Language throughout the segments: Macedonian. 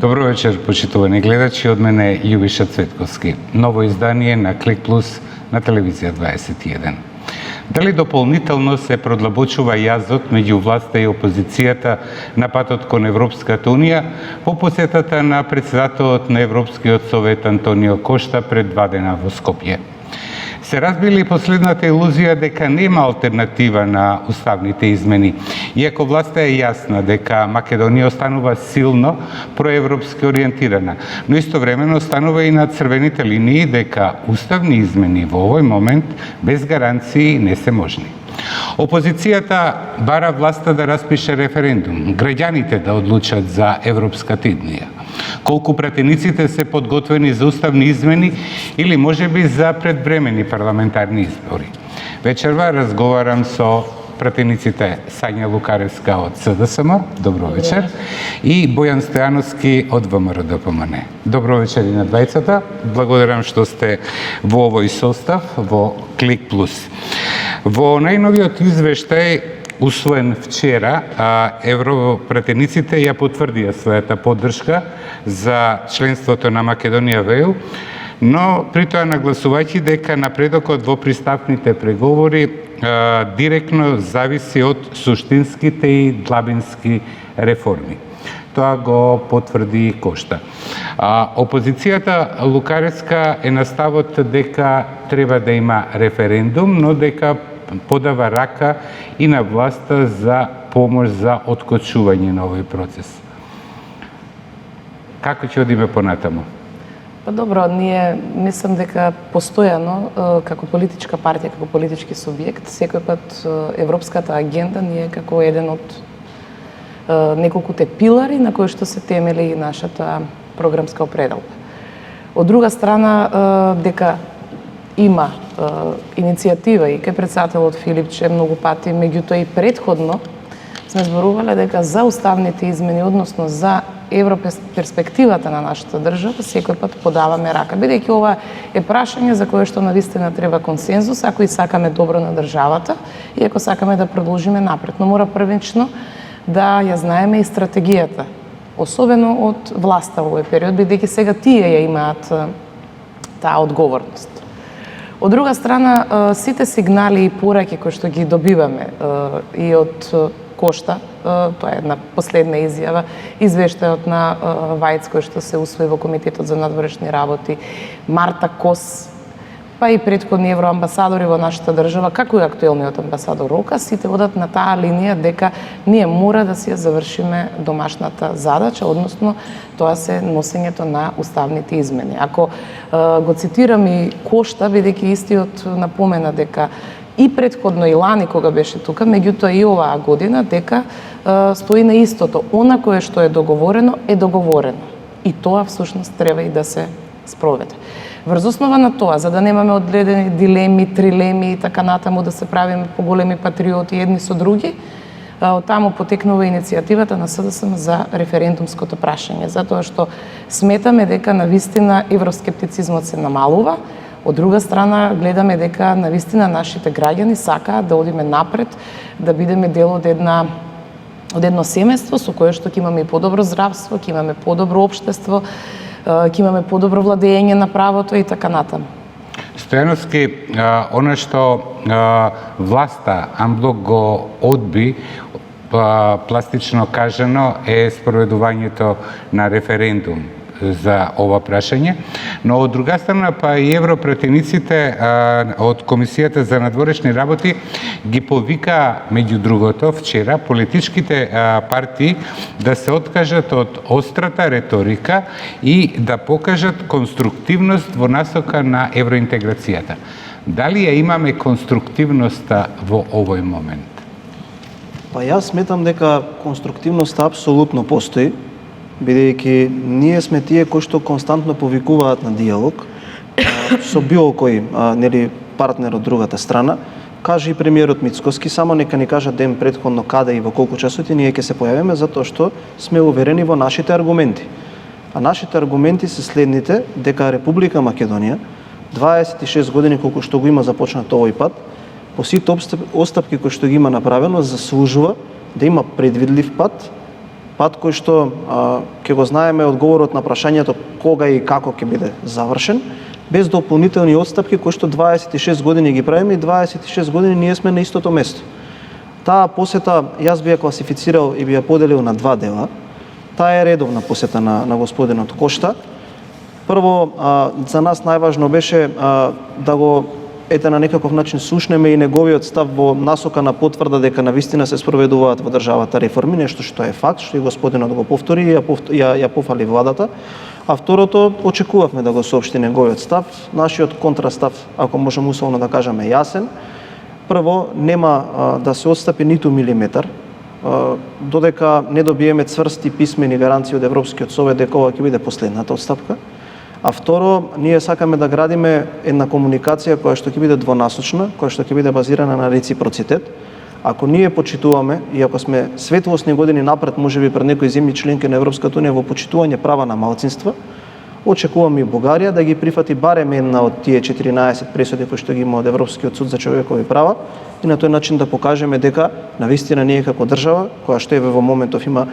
Добро вечер, почитувани гледачи, од мене Јубиша Цветковски. Ново издание на Клик Плюс на телевизија 21. Дали дополнително се продлабочува јазот меѓу власта и опозицијата на патот кон Европската Унија по посетата на председателот на Европскиот совет Антонио Кошта пред 2 дена во Скопје? Се разбили последната илузија дека нема алтернатива на уставните измени, иако власта е јасна дека Македонија останува силно проевропски ориентирана, но истовремено останува и на црвените линии дека уставни измени во овој момент без гаранции не се можни. Опозицијата бара власта да распише референдум, граѓаните да одлучат за Европската иднија. Колку пратениците се подготвени за уставни измени или можеби за предвремени парламентарни избори. Вечерва разговарам со пратениците Сања Лукаревска од СДСМ, добро вечер, и Бојан Стојановски од ВМРО-ДПМН. Добро вечер и на двајцата. Благодарам што сте во овој состав во Клик Плюс. Во најновиот извештај усвоен вчера, европратениците ја потврдија својата поддршка за членството на Македонија во ЕУ, но при тоа нагласувајќи дека напредокот во пристапните преговори директно зависи од суштинските и длабински реформи. Тоа го потврди и Кошта. Опозицијата Лукаревска е на ставот дека треба да има референдум, но дека подава рака и на власта за помош за откочување на овој процес. Како ќе одиме понатаму? Па добро, ние мислам дека постојано како политичка партија, како политички субјект, секој пат европската агенда ние како еден од неколкуте пилари на кои што се темели и нашата програмска определба. Од друга страна, дека има иницијатива и кај председателот Филипче многу пати, меѓутоа и претходно сме зборувале дека за уставните измени, односно за европерспективата на нашата држава, секој пат подаваме рака. Бидејќи ова е прашање за кое што навистина треба консензус, ако и сакаме добро на државата и ако сакаме да продолжиме напред. Но мора првично да ја знаеме и стратегијата, особено од власта во овој период, бидејќи сега тие ја имаат таа одговорност. Од друга страна, сите сигнали и пораки кои што ги добиваме и од Кошта, тоа е една последна изјава, извештајот на Вајц кој што се усвои во Комитетот за надворешни работи, Марта Кос, па и претходни евроамбасадори во нашата држава, како и актуелниот амбасадор Рока, сите одат на таа линија дека ние мора да си ја завршиме домашната задача, односно тоа се носењето на уставните измени. Ако го цитирам и Кошта, бидејќи истиот напомена дека и претходно и лани кога беше тука, меѓутоа и оваа година, дека стои на истото. Она кое што е договорено, е договорено. И тоа всушност треба и да се спроведе. Врз основа на тоа, за да немаме одгледани дилеми, трилеми и така натаму да се правиме поголеми патриоти едни со други, од таму потекнува иницијативата на СДСМ за референдумското прашање, затоа што сметаме дека навистина евроскептицизмот се намалува. Од друга страна, гледаме дека навистина нашите граѓани сакаат да одиме напред, да бидеме дел од едно семејство со кое што ќе имаме и подобро здравство, ќе имаме подобро општество, ќе имаме подобро владење на правото и така натаму. Стојановски, она што власта амблок го одби, пластично кажано, е спроведувањето на референдум за ова прашање, но од друга страна па и европратениците од Комисијата за надворешни работи ги повика, меѓу другото, вчера политичките партии да се откажат од острата реторика и да покажат конструктивност во насока на евроинтеграцијата. Дали ја имаме конструктивноста во овој момент? Па јас сметам дека конструктивноста апсолутно постои, бидејќи ние сме тие кои што константно повикуваат на диалог со било кој партнер од другата страна. Каже и премиерот Мицкоски, само нека ни кажат ден претходно каде и во колку часоти ние ќе се појавиме, затоа што сме уверени во нашите аргументи. А нашите аргументи се следните, дека Република Македонија 26 години колку што го има започнато овој пат, по сите отстапки кои што ги има направено, заслужува да има предвидлив пат, пат кој што ќе го знаеме одговорот на прашањето кога и како ќе биде завршен, без дополнителни отстапки кои што 26 години ги правиме и 26 години ние сме на истото место. Таа посета јас би ја класифицирал и би ја поделил на два дела. Таа е редовна посета на господинот Кошта. Прво, за нас најважно беше да го на некаков начин слушнеме и неговиот став во насока на потврда дека навистина се спроведуваат во државата реформи, нешто што е факт, што и господинот го повтори и ја пофали владата. А второто, очекувавме да го соопшти неговиот став. Нашиот контрастав, ако можеме условно да кажеме, јасен. Прво, нема да се отстапи ниту милиметар, додека не добиеме цврсти писмени гаранции од Европскиот совет дека ова ќе биде последната отстапка. А второ, ние сакаме да градиме една комуникација која што ќе биде двонасочна, која што ќе биде базирана на реципроцитет. Ако ние почитуваме и ако сме светлосни години напред, можеби пред некои земји членки на Европската унија во почитување права на малцинства, очекуваме и Бугарија да ги прифати барем една од тие 14 пресуди кои што ги има од Европскиот суд за човекови права и на тој начин да покажеме дека навистина ние како држава, која што еве во моментов има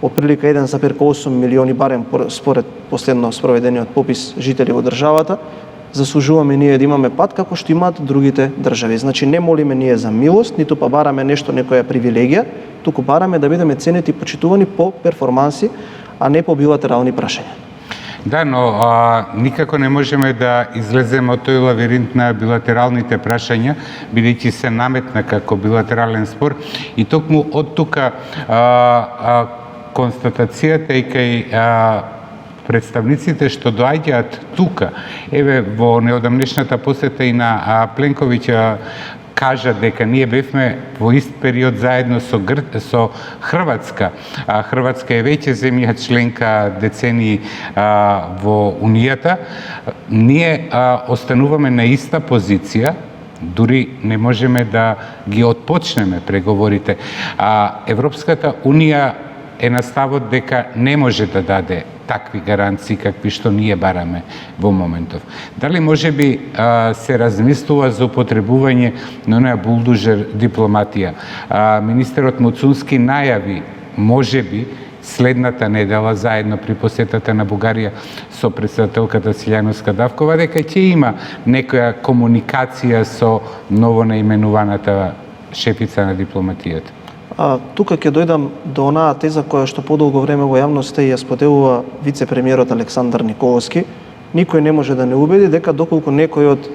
отприлика 1,8 милиони барем според последно спроведениот попис жители во државата, заслужуваме ние да имаме пат како што имаат другите држави. Значи не молиме ние за милост, ниту па бараме нешто, некоја привилегија, туку бараме да бидеме ценети и почитувани по перформанси, а не по билатерални прашања. Да, но никако не можеме да излеземе од тој лавиринт на билатералните прашања, бидејќи се наметна како билатерален спор и токму од тука констатацијата и кај представниците што доаѓаат тука, еве во неодамнешната посета и на Пленковиќ кажа дека ние бевме во ист период заедно со Хрватска. Хрватска е веќе земја членка децении во Унијата. Ние остануваме на иста позиција, дури не можеме да ги отпочнеме преговорите. Европската Унија е на ставот дека не може да даде такви гаранции какви што ние бараме во моментов. Дали можеби се размислува за употребување на онаа булдужер дипломатија? Министерот Муцунски најави можеби следната недела заедно при посетата на Бугарија со претседателката Силјановска Давкова дека ќе има некоја комуникација со новонаименуваната шефица на дипломатијата. Тука ќе дојдам до онаа теза која што подолго време во јавноста ја споделува вице-премиерот Александар Николовски. Никој не може да не убеди дека доколку некој од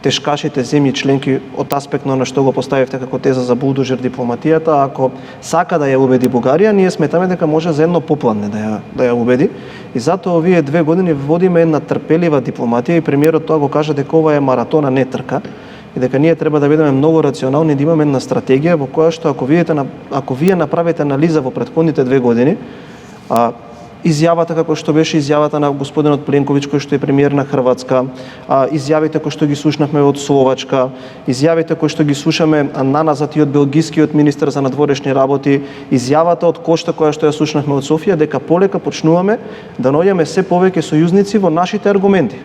тешкашите земји членки од аспект на што го поставивте како теза за булдужер дипломатијата, ако сака да ја убеди Бугарија, ние сметаме дека може за едно попладне да ја убеди. И затоа овие 2 години водиме една трпелива дипломатија и премиерот тоа го кажа дека ова е маратона, не трка. И дека ние треба да бидеме многу рационални, да имаме една стратегија во која што ако вие направите анализа во претходните 2 години, изјавата како што беше изјавата на господинот Пленковиќ кој што е премиер на Хрватска, изјавите кои што ги слушнавме од Словачка, изјавите кои што ги слушаме наназад и од белгискиот министер за надворешни работи, изјавата од Кошта која што ја слушнавме од Софија, дека полека почнуваме да наоѓаме се повеќе сојузници во нашите аргументи.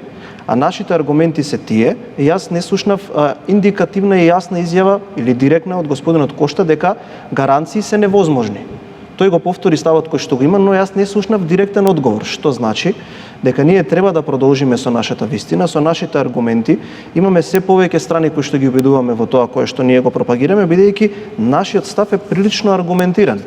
А нашите аргументи се тие, и јас не слушнав индикативна и јасна изјава или директна од господинот Кошта дека гаранции се невозможни. Тој го повтори ставот кој што го има, но јас не слушнав директен одговор, што значи дека ние треба да продолжиме со нашата вистина, со нашите аргументи. Имаме се повеќе страни кои што ги убедуваме во тоа кое што ние го пропагираме, бидејќи нашиот став е прилично аргументиран.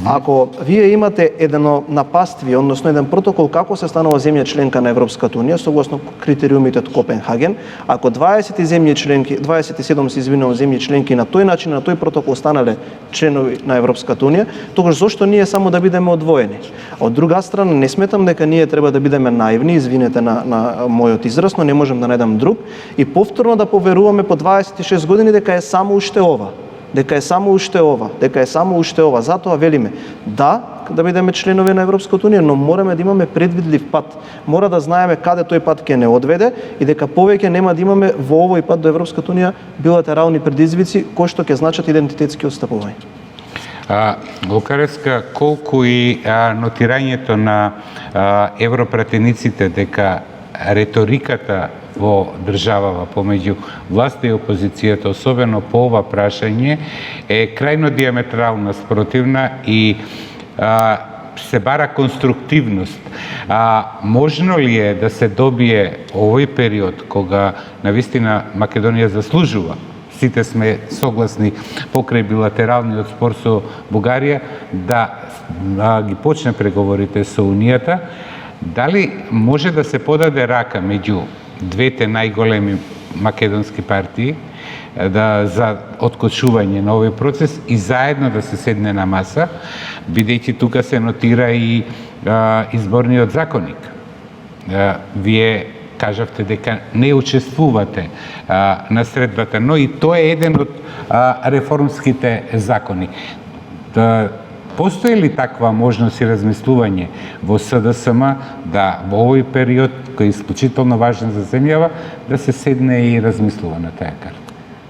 Ако вие имате едно напаствие, односно еден протокол како се станува земја членка на Европската унија согласно критериумите од Копенхаген, ако 20 земји членки, 27 земји членки на тој начин, на тој протокол станале членови на Европската унија, тогаш зошто ние само да бидеме одвоени? Од друга страна, не сметам дека ние треба да бидеме наивни, извинете на мојот израз, но не можам да најдам друг, и повторно да поверуваме по 26 години дека е само уште ова. Дека е само уште ова. Затоа велиме, да бидеме членови на Европската унија, но мораме да имаме предвидлив пат. Мора да знаеме каде тој пат ќе не одведе и дека повеќе нема да имаме во овој пат до Европската унија билатерални предизвици кои што ќе значат идентитетски отстапувања. Лукареска, колку и нотирањето на европратениците дека реториката во државава помеѓу власта и опозицијата, особено по ова прашање, е крајно диаметрално спротивна и се бара конструктивност. Можно ли е да се добие овој период кога навистина Македонија заслужува? Сите сме согласни покрај билатералниот спор со Бугарија да ги почне преговорите со Унијата. Дали може да се подаде рака меѓу двете најголеми македонски партии за откочување на овој процес и заедно да се седне на маса, бидејќи тука се нотира и изборниот законник. Вие кажавте дека не учествувате на средбата, но и тоа е еден од реформските закони. Постои ли таква можност и размислување во СДСМ да во овој период, кој е исклучително важен за земјава, да се седне и размислува на таа карта?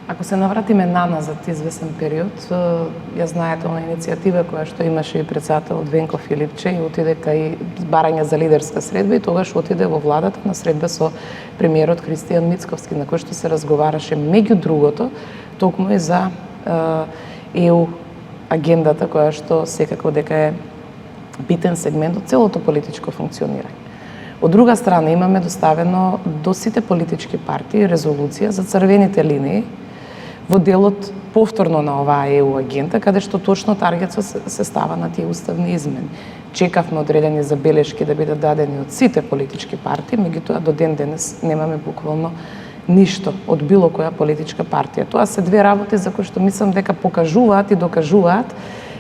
Ако се навратиме наназад извесен период, ја знаете она иницијатива која што имаше и председател Венко Филипче и отиде кај барање за лидерска средба и тогаш отиде во владата на средба со премиерот Христијан Мицковски, на кој што се разговараше меѓу другото токму и за ЕУ агендата која што секако дека е битен сегмент од целото политичко функционирање. Од друга страна имаме доставено до сите политички партии резолуција за црвените линии во делот повторно на оваа ЕУ агента, каде што точно таргетот се става на тие уставни измени. Чекавме одредени забелешки да бидат дадени од сите политички партии, меѓутоа до ден денес немаме буквално ништо од било која политичка партија. Тоа се две работи за кои што мислам дека покажуваат и докажуваат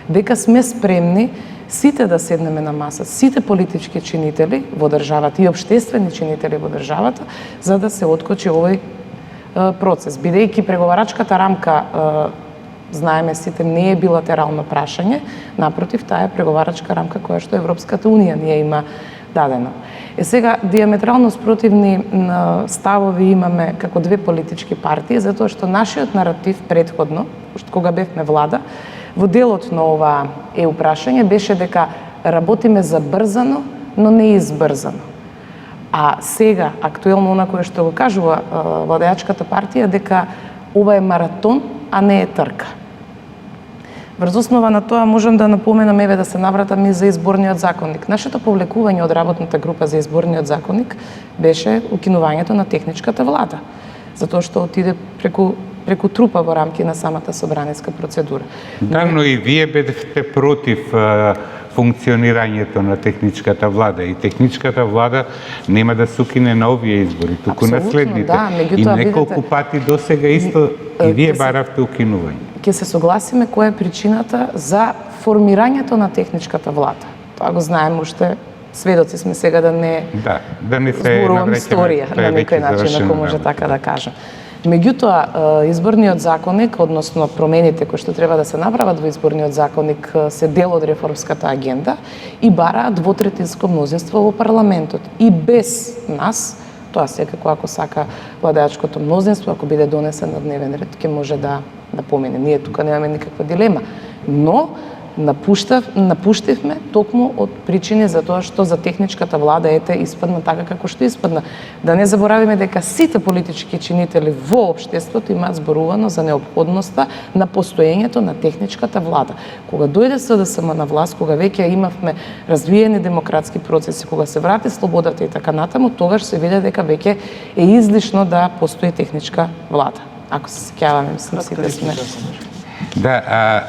дека сме спремни сите да седнеме на маса, сите политички чинители во државата и општествени чинители во државата, за да се откочи овој процес. Бидејќи преговарачката рамка, знаеме сите, не е билатерално прашање, напротив, таа е преговарачка рамка која што Европската Унија ние има дадено. Сега, диаметрално спротивни ставови имаме како две политички партии, затоа што нашиот наратив предходно, кога бевме влада, во делот на ова ЕУ прашање беше дека работиме забрзано, но не избрзано. А сега, актуелно она кое што го кажува владеачката партија, дека ова е маратон, а не е трка. Врз основа на тоа можам да напоменам, еве да се навратам и за изборниот законник. Нашето повлекување од работната група за изборниот законник беше укинувањето на техничката влада, затоа што отиде преку трупа во рамки на самата собраниска процедура. Да, но и вие бевте против функционирањето на техничката влада и техничката влада нема да се укине на овие избори, туку на следните. Да, и неколку пати досега исто и вие баравте укинување. Ќе се согласиме која е причината за формирањето на техничката влада. Тоа го знаеме уште, сведоци сме сега да не се зборувам историја на некој начин, ако може така да кажам. Меѓутоа, изборниот законник, односно промените кои што треба да се направат во изборниот законник, се дел од реформската агенда и бараат двотретинско мнозинство во парламентот. И без нас, тоа секако ако сака владеачкото мнозинство, ако биде донесен на дневен ред, ќе може да помине. Ние тука немаме никаква дилема. Но напуштивме токму од причини за тоа што за техничката влада испадна така како што испадна. Да не заборавиме дека сите политички чинители во општеството имаат зборувано за неопходноста на постоењето на техничката влада. Кога дојде СДСМ на власт, кога веќе имавме развиени демократски процеси, кога се врати слободата и така натаму, тогаш се виде дека веќе е излишно да постои техничка влада. Ако се сеќаваме, мислам сите сме. Да,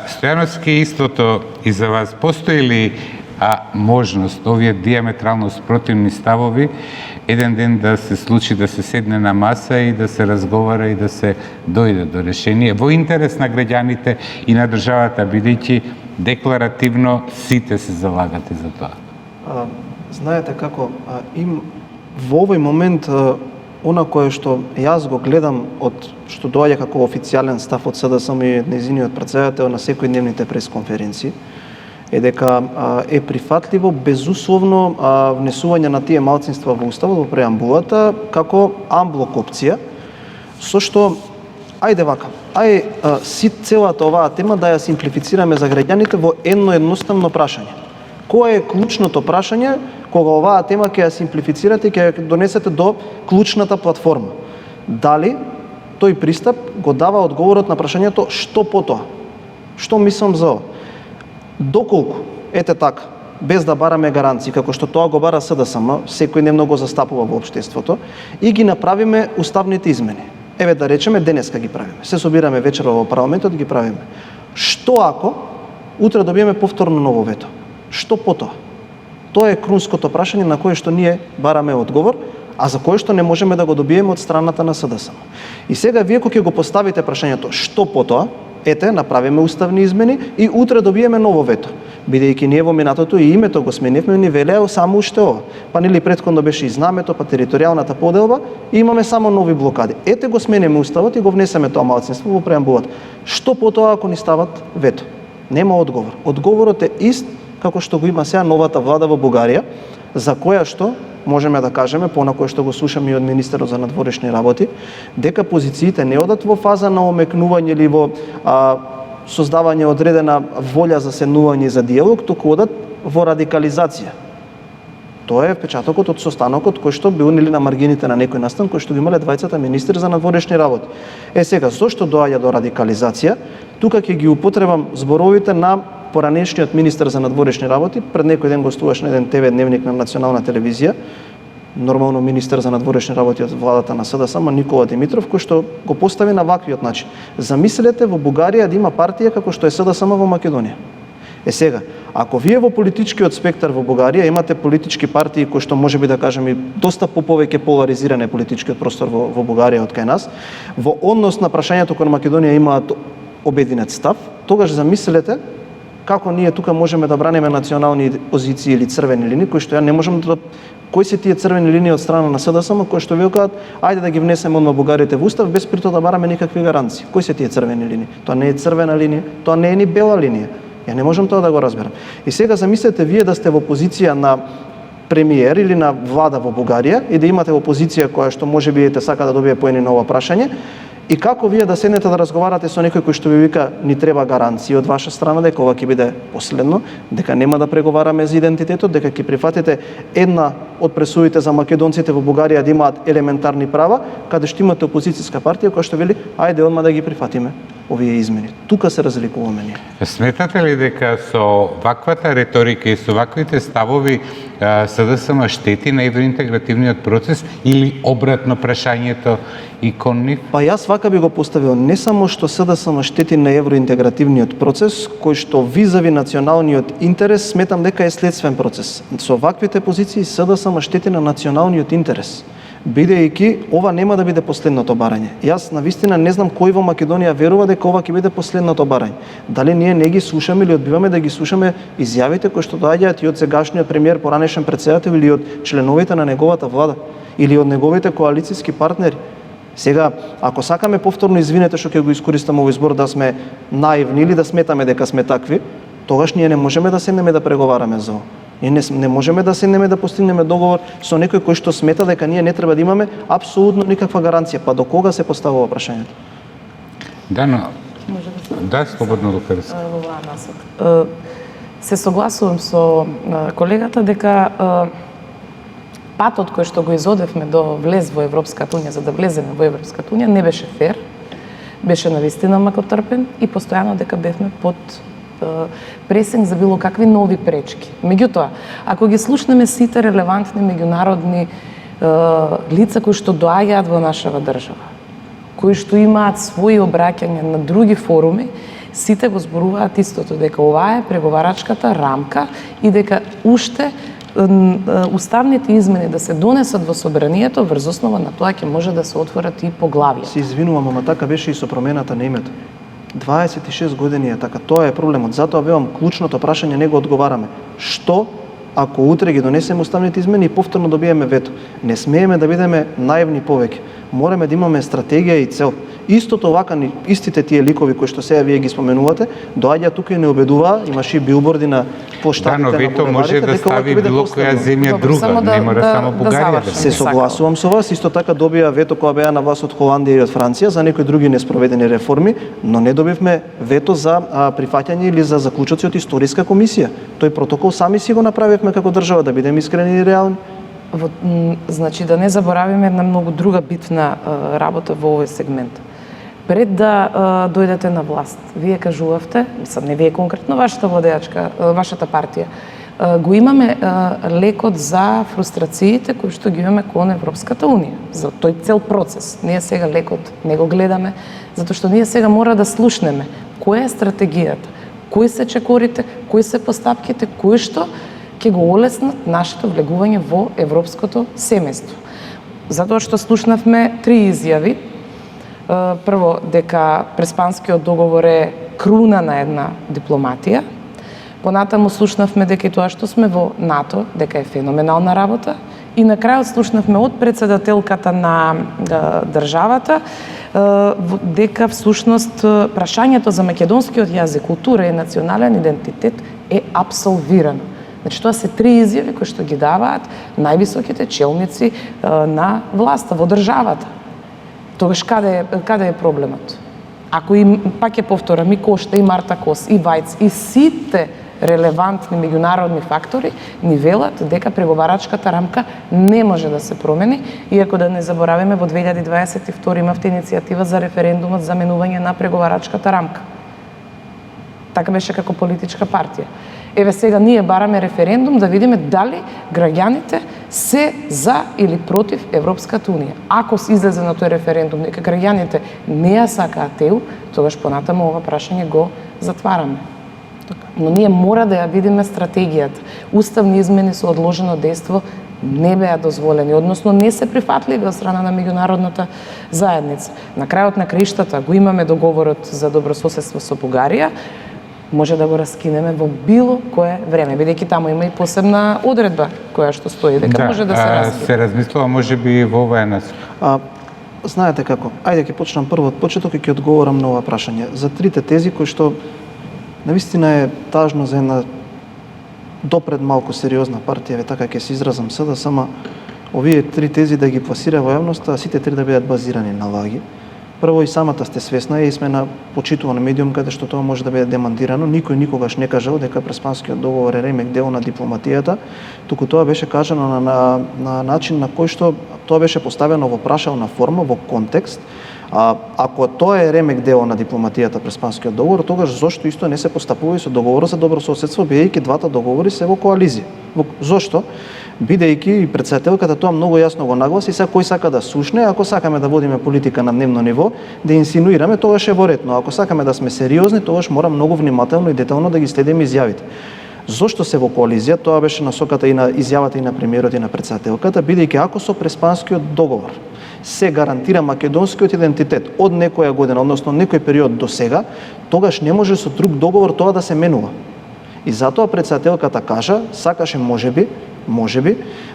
Стојановски, истото и за вас, постои ли можност овие диаметрално спротивни ставови еден ден да се случи да се седне на маса и да се разговара и да се дојде до решение во интерес на граѓаните и на државата, бидејќи декларативно сите се залагате за тоа? Знаете како, во овој момент она кое што јас го гледам од што доаѓа како официјален став од СДСМ и нејзиниот претседател на секојдневните пресконференции е дека е прифатливо безусловно внесување на тие малцинства во уставот, во преамбулата, како амблок опција, со што ајде вака, целата оваа тема да ја симплифицираме за граѓаните во едно едноставно прашање. Кое е клучното прашање кога оваа тема ќе ја симплифицирате и ќе ја донесете до клучната платформа? Дали тој пристап го дава одговорот на прашањето што потоа? Што мислам за ова? Доколку, ете така, без да бараме гаранции, како што тоа го бара СДСМ, секој дневно го застапува во општеството, и ги направиме уставните измени. Еве да речеме денеска ги правиме. Се собираме вечера во парламентот и ги правиме. Што ако утре добиеме повторно ново вето? Што потоа? Тоа е крунското прашање на кое што ние бараме одговор, а за кое што не можеме да го добиеме од страната на СДСМ. И сега вие кога ќе го поставите прашањето што потоа, ете, направиме уставни измени и утре добиеме ново вето. Бидејќи ние во минатото и името го сменивме, ни велеа само уште ова. Па нели претходно беше и знамето, па територијалната поделба и имаме само нови блокади. Ете го смениме уставот и го внесеме тоа малцинство во преамбулата. Што потоа ако ни стават вето? Нема одговор. Одговорот е ист како што го има сега новата влада во Бугарија, за која што можеме да кажеме, понакое што го слушаме и од министерот за надворешни работи, дека позициите не одат во фаза на омекнување или во создавање одредена волја за седнување за диалог, туку одат во радикализација. Тоа е впечатокот од состанокот кој што бил нели на маргините на некој настан кој што ги имале двајцата министри за надворешни работи. Сега зошто доаѓа до радикализација? Тука ќе ги употребам зборовите на поранешниот министер за надворешни работи, пред некој ден гостуваш на еден ТВ дневник на национална телевизија, нормално министер за надворешни работи од владата на СДСМ, Никола Димитров, кој што го постави на ваквиот начин. Замислете во Бугарија да има партија како што е СДСМ во Македонија. Сега, ако вие во политичкиот спектар во Бугарија имате политички партии кои што можеби да кажеме доста повеќе поларизиран е политичкиот простор во Бугарија од кај нас, во однос на прашањето кон Македонија имаат обединет став, тогаш замислете како ние тука можеме да браниме национални позиции или црвени линии, кои што ја не можеме да... Кои се тие црвени линии од страна на СДСМ, кои што викаат, ајде да ги внесеме одма Бугариите во устав, без притоа да бараме никакви гаранции. Кои се тие црвени линии? Тоа не е црвена линија, тоа не е ни бела линија. Ја не можам тоа да го разберам. И сега замислете вие да сте во позиција на премиер или на влада во Бугарија и да имате во позиција која што можеби сака да добие поени на ова прашање, и како вие да седнете да разговарате со некој кој што ви вика ни треба гаранции од ваша страна дека ова ќе биде последно, дека нема да преговараме за идентитетот, дека ќе прифатите една од пресудите за македонците во Бугарија да имаат елементарни права, каде што имате опозицијска партија која што вели ајде одма да ги прифатиме овие измени. Тука се разликуваме ние. Сметате ли дека со ваквата реторика и со ваквите ставови СДСМ штети на евроинтегративниот процес или обратно прашањето и кон нив? Па јас вака би го поставил, не само што СДСМ штети на евроинтегративниот процес, кој што визави националниот интерес, сметам дека е следствен процес. Со ваквите позиции СДСМ штети на националниот интерес, бидејќи ова нема да биде последното барање. Јас навистина не знам кој во Македонија верува дека ова ќе биде последното барање. Дали ние не ги слушаме или одбиваме да ги слушаме изјавите кои што доаѓаат и од сегашниот премиер, поранешен претседател или од членовите на неговата влада или од неговите коалициски партнери. Сега, ако сакаме повторно извинете што ќе го искористам овој збор да сме наивни или да сметаме дека сме такви, тогаш ние не можеме да седнеме да преговараме за ова. Ние не можеме да седнеме да постигнеме договор со некој кој што смета дека ние не треба да имаме апсолутно никаква гаранција. Па до кога се поставува прашањето? Да, но... Да, слободно Лукарис. Во оваа насока. Се согласувам со колегата дека патот кој што го изодевме до влез во Европската унија, за да влеземе во Европската унија, не беше фер, беше навистина макотрпен и постојано дека бевме под пресинг за било какви нови пречки. Меѓутоа, ако ги слушнеме сите релевантни меѓународни лица кои што доаѓаат во нашава држава, кои што имаат своји обраќања на други форуми, сите го зборуваат истото, дека оваа е преговарачката рамка и дека уште уставните измени да се донесат во собранието, врз основа на тоа ќе може да се отворат и поглавија. Се извинувам, ама така беше и со промената на името. 26 години е така, тоа е проблемот. Затоа велам, клучното прашање не го одговараме. Што ако утре ги донесеме уставните измени и повторно добиеме вето? Не смееме да бидеме наивни повеќе. Мораме да имаме стратегија и цел. Истото вака, истите тие ликови кои што сега вие ги споменувате, доаѓа тука и не убедува, имаше и билборди на плоштадите на булеварите. Да, но вето може да стави било која земја друга, не мора само Бугарија да се согласувам со вас, исто така добија вето кога беа на вас од Холандија и од Франција за некои други неспроведени реформи, но не добивме вето за прифаќање или за заклучоци од историска комисија. Тој протокол сами си го направивме како држава, да бидеме искрени и реални. Значи да не заборавиме една многу друга битна работа во овој сегмент. Пред да дојдете на власт, вие кажувавте, мислам не вие конкретно, вашата владеачка, вашата партија, го имаме лекот за фрустрациите кои што ги имаме кон Европската Унија, за тој цел процес. Ние сега лекот не го гледаме, затоа што ние сега мора да слушнеме која е стратегијата, кои се чекорите, кои се постапките, кои што ќе го олеснат нашето влегување во европското семејство. Затоа што слушнавме 3 изјави. Прво, дека Преспанскиот договор е круна на една дипломатија. Понатаму слушнавме дека и тоа што сме во НАТО, дека е феноменална работа. И на крајот слушнавме од председателката на државата дека всушност прашањето за македонскиот јазик, култура и национален идентитет е абсолвирано. Значи, тоа се 3 изјави кои што ги даваат највисоките челници на власта во државата. Тогаш каде е проблемот? Ако пак ќе повторам, и Кошта, и Марта Кос, и Вајц, и сите релевантни меѓународни фактори ни велат дека преговарачката рамка не може да се промени, иако да не забораваме во 2022 имавте иницијатива за референдумот за менување на преговарачката рамка. Така беше како политичка партија. Еве сега ние бараме референдум да видиме дали граѓаните се за или против Европската Унија. Ако излезе на тој референдум дека граѓаните не ја сакаат ЕУ, тогаш понатаму ова прашање го затвараме. Но ние мора да ја видиме стратегијата. Уставни измени со одложено дејство не беа дозволени, односно не се прифатливи од страна на меѓународната заедница. На крајот на краиштата го имаме договорот за добрососедство со Бугарија, може да го раскинеме во било кое време, бидејќи таму има и посебна одредба која што стои дека може да се раскине. Се размислува можеби во оваа насока. Знаете како? Ајде ќе почнам прво од почеток и ќе одговорам на ова прашање. За трите тези кои што навистина е тажно за една допред малку сериозна партија, така ќе се изразам сега, само овие 3 тези да ги пласира во јавноста, сите 3 да бидат базирани на лаги. Прво, и самата сте свесна и сме на почитуван медиум каде што тоа може да биде демантирано. Никој никогаш не кажал дека Преспанскиот договор е ремек дел на дипломатијата, туку тоа беше кажано на начин на кој што тоа беше поставено во прашална форма, во контекст. Ако тоа е ремек дел на дипломатијата Преспанскиот договор, тогаш зошто исто не се постапува и со договорот за добрососедство, бидејќи двата договори се во коализија? Зошто? Бидејќи и претседателката тоа многу јасно го нагласи, сега кој сака да слушне, ако сакаме да водиме политика на дневно ниво, да инсинуираме, тогаш е во ред, но ако сакаме да сме сериозни, тогаш мора многу внимателно и детално да ги следиме изјавите. Зошто се во коализија? Тоа беше насоката и на изјавата и на премиерот и на претседателката, бидејќи ако со Преспанскиот договор се гарантира македонскиот идентитет од некоја година, односно некој период до сега, тогаш не може со друг договор тоа да се менува. И затоа претседателката кажа, сакаше можеби,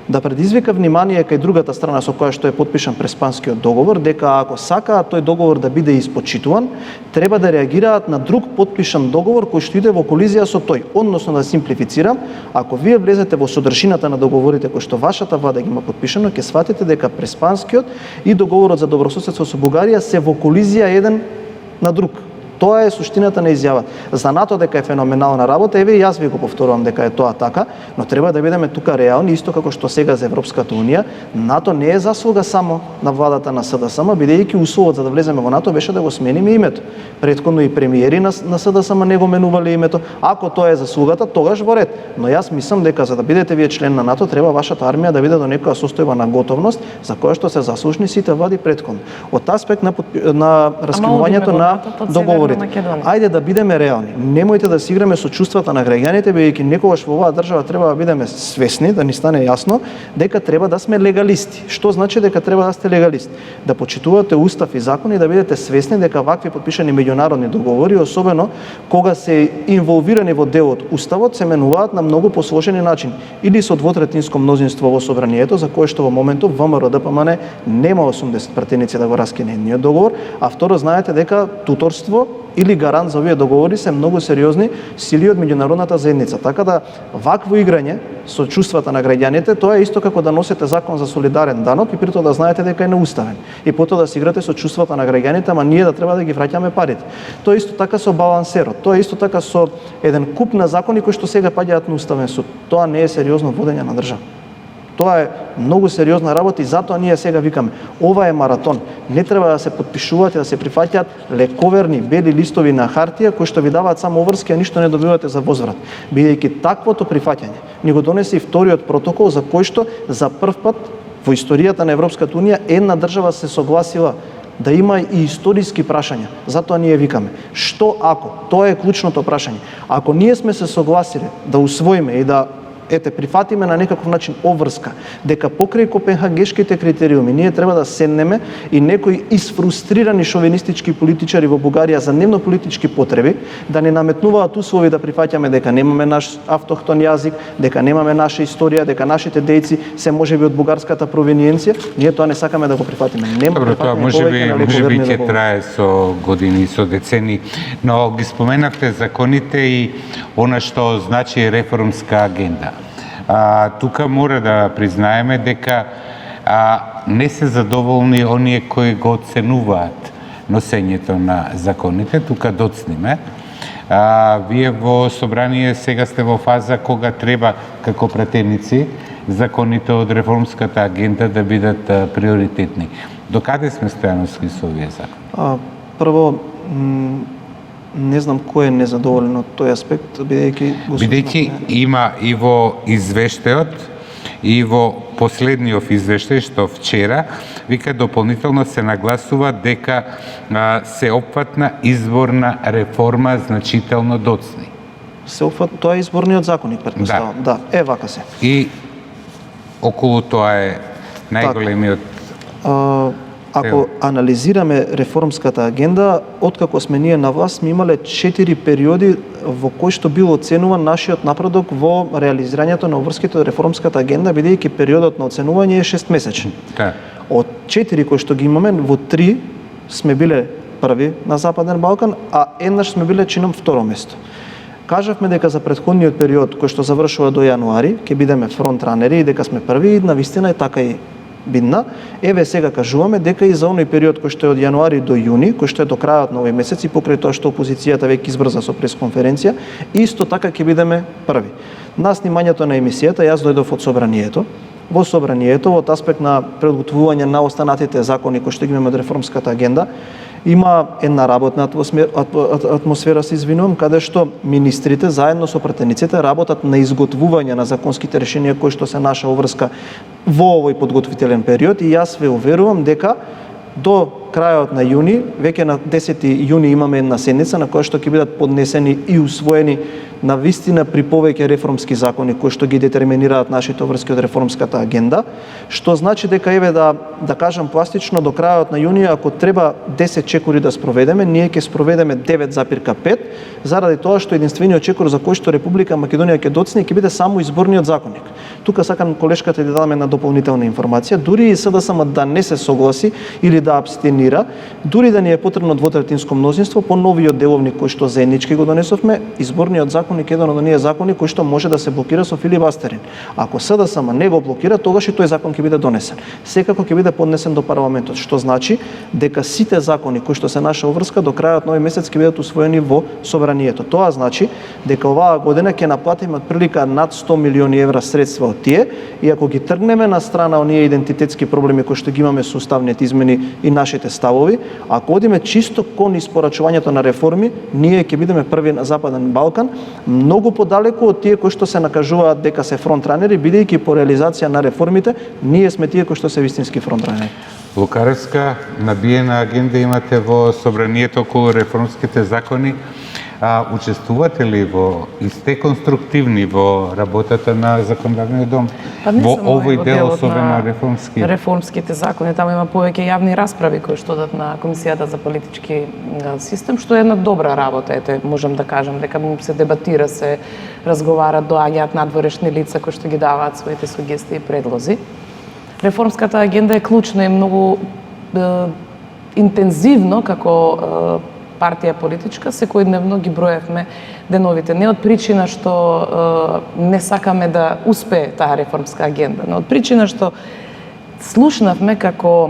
да предизвика внимание кај другата страна со која што е подпишан Преспанскиот договор, дека ако сакаат тој договор да биде испочитуван, треба да реагираат на друг подпишан договор кој што иде во колизија со тој. Односно, да симплифицирам, ако вие влезете во содржината на договорите кои што вашата влада ги има подпишано, ќе сватите дека Преспанскиот и договорот за добрососедство со Бугарија се во колизија еден на друг. Тоа е суштината на изјавата. За НАТО дека е феноменална работа, еве и јас ви го повторувам дека е тоа така, но треба да бидеме тука реални, исто како што сега за Европската Унија. НАТО не е заслуга само на владата на СДСМ, бидејќи условот за да влеземе во НАТО беше да го смениме името. Претходно и премиери на СДСМ не го менувале името. Ако тоа е заслугата, тогаш во ред. Но јас мислам дека за да бидете вие член на НАТО, треба вашата армија да биде до некоја состојба на готовност за која што се заслужни сите влади претходно. Од аспект на раскинувањето на договор. Ајде да бидеме реални. Немојте да си играме со чувствата на граѓаните, бидејќи некогаш во оваа држава треба да бидеме свесни, да ни стане јасно дека треба да сме легалисти. Што значи дека треба да сте легалист? Да почитувате устав и закони и да бидете свесни дека вакви подпишани меѓународни договори, особено кога се инволвирани во дел од уставот, се менуваат на многу посложени начини. Или со двотретинско мнозинство во собранието, за кое што во моментов ВМРО-ДПМН нема 80 пратеници да го раскине едниот договор, а второ знаете дека туторство или гарант за овие договори се многу сериозни сили од меѓународната заедница. Така да вакво играње со чувствата на граѓаните, тоа е исто како да носите закон за солидарен данок и при тоа да знаете дека е неуставен. И потоа да си играте со чувствата на граѓаните, ама ние да треба да ги враќаме парите. Тоа е исто така со балансерот. Тоа е исто така со еден куп на закони кои што сега паѓаат на уставен суд. Тоа не е сериозно водење на држава. Тоа е многу сериозна работа и затоа ние сега викаме, ова е маратон. Не треба да се потпишуваат и да се прифаќаат лековерни бели листови на хартија кои што ви даваат само обврски, а ништо не добивате за возврат. Бидејќи таквото прифаќање ни го донесе и вториот протокол за кој што за прв пат во историјата на Европската унија една држава се согласила да има и историски прашања. Затоа ние викаме, што ако? Тоа е клучното прашање. Ако ние сме се согласиле да усвоиме и да прифатиме на некаков начин обврска, дека покрај копенхагешките критериуми ние треба да седнеме и некои изфрустрирани шовинистички политичари во Бугарија за дневно политички потреби да не наметнуваат услови да прифаќаме дека немаме наш автохтон јазик, дека немаме наша историја, дека нашите дејци се можеби од бугарската провиниенција, ние тоа не сакаме да го прифатиме. Добро, тоа можеби ќе трае со години, со децени, но ги споменавте законите и она што значи реформска агенда. Тука мора да признаеме дека не се задоволни оние кои го оценуваат носењето на законите, тука доцниме. Вие во собрание сега сте во фаза кога треба како пратеници законите од реформската агенда да бидат приоритетни. Докаде сме Стојановски со овие закони? Прво, не знам кој е незадоволен од тој аспект, бидејќи има и во извештајот и во последниот извештај што вчера вика дополнително се нагласува дека се опфатна изборна реформа значително доцни. Се опфат, тоа е изборниот законник, претпоставам. Да, вака се. И околу тоа е најголемиот Ако анализираме реформската агенда, откако сме ние на власт, сме имале 4 периоди во кои што бил оценуван нашиот напредок во реализирањето на обврските од реформската агенда, бидејќи периодот на оценување е 6 месечен. Да. Од 4 кои што ги имаме, во 3 сме биле први на Западен Балкан, а еднаш сме биле чином второ место. Кажавме дека за претходниот период кој што завршува до јануари, ќе бидеме фронтранери и дека сме први, и навистина е така и бидна. Еве сега кажуваме дека и за оној период кој што е од јануари до јуни, кој што е до крајот на овој месец и покрај тоа што опозицијата веќе избрза со пресконференција, исто така ќе бидеме први. На снимањето на емисијата јас дојдов од собранието. Во собранието, од аспект на подготвување на останатите закони кои што ги имаме од реформската агенда, има една работна атмосфера, се извинувам, каде што министрите заедно со пратениците работат на изготвување на законските решенија кои што се наша обврска во овој подготвителен период, и јас ве уверувам дека до крајот на јуни, веќе на 10 јуни имаме една седница на која што ќе бидат поднесени и усвоени на вистина при повеќе реформски закони кои што ги детерминираат нашите обврски од реформската агенда, што значи дека еве да кажам пластично, до крајот на јуни, ако треба 10 чекори да спроведеме, ние ќе спроведеме 9,5, заради тоа што единствениот чекор за кој што Република Македонија ќе доцне ќе биде само изборниот законник. Тука сакам колешката да дадам една дополнителна информација, дури и СДСМ да не се согласи или да абстенира, дури да ни е потребно двотретинско мнозинство по новиот деловник кој што заеднички го донесовме, изборниот законник е еден од оние закони кој што може да се блокира со филибастерин. Ако СДСМ не го блокира, тогаш и тој закон ќе биде донесен. Секако ќе биде поднесен до парламентот, што значи дека сите закони кои што се наша обврска до крајот на овој месец ќе бидат усвоени во собранието. Тоа значи дека оваа година ќе наплатиме отприлика над 100 милиони евра средства од тие, и ако ги тргнеме на страна оние идентитетски проблеми кои што ги имаме со уставните измени и нашите ставови, ако одиме чисто кон испорачувањето на реформи, ние ќе бидеме први на Западен Балкан, многу подалеку од тие кои што се накажуваат дека се фронтранери, бидејќи по реализација на реформите ние сме тие кои што се вистински фронтранери. Лукаревска, набиена агенда имате во собранието околу реформските закони. Учествувате ли и сте конструктивни во работата на законодавниот дом? Во овој дел, особено реформските закони, таму има повеќе јавни расправи кои што дадат на Комисијата за политички систем, што е една добра работа. Можам да кажам дека се дебатира, се разговара, доаѓаат надворешни лица кои што ги даваат своите сугестии и предлози. Реформската агенда е клучна и многу интензивно како партија политичка, секојдневно ги броевме деновите. Не од причина што не сакаме да успее таа реформска агенда, но од причина што слушнавме како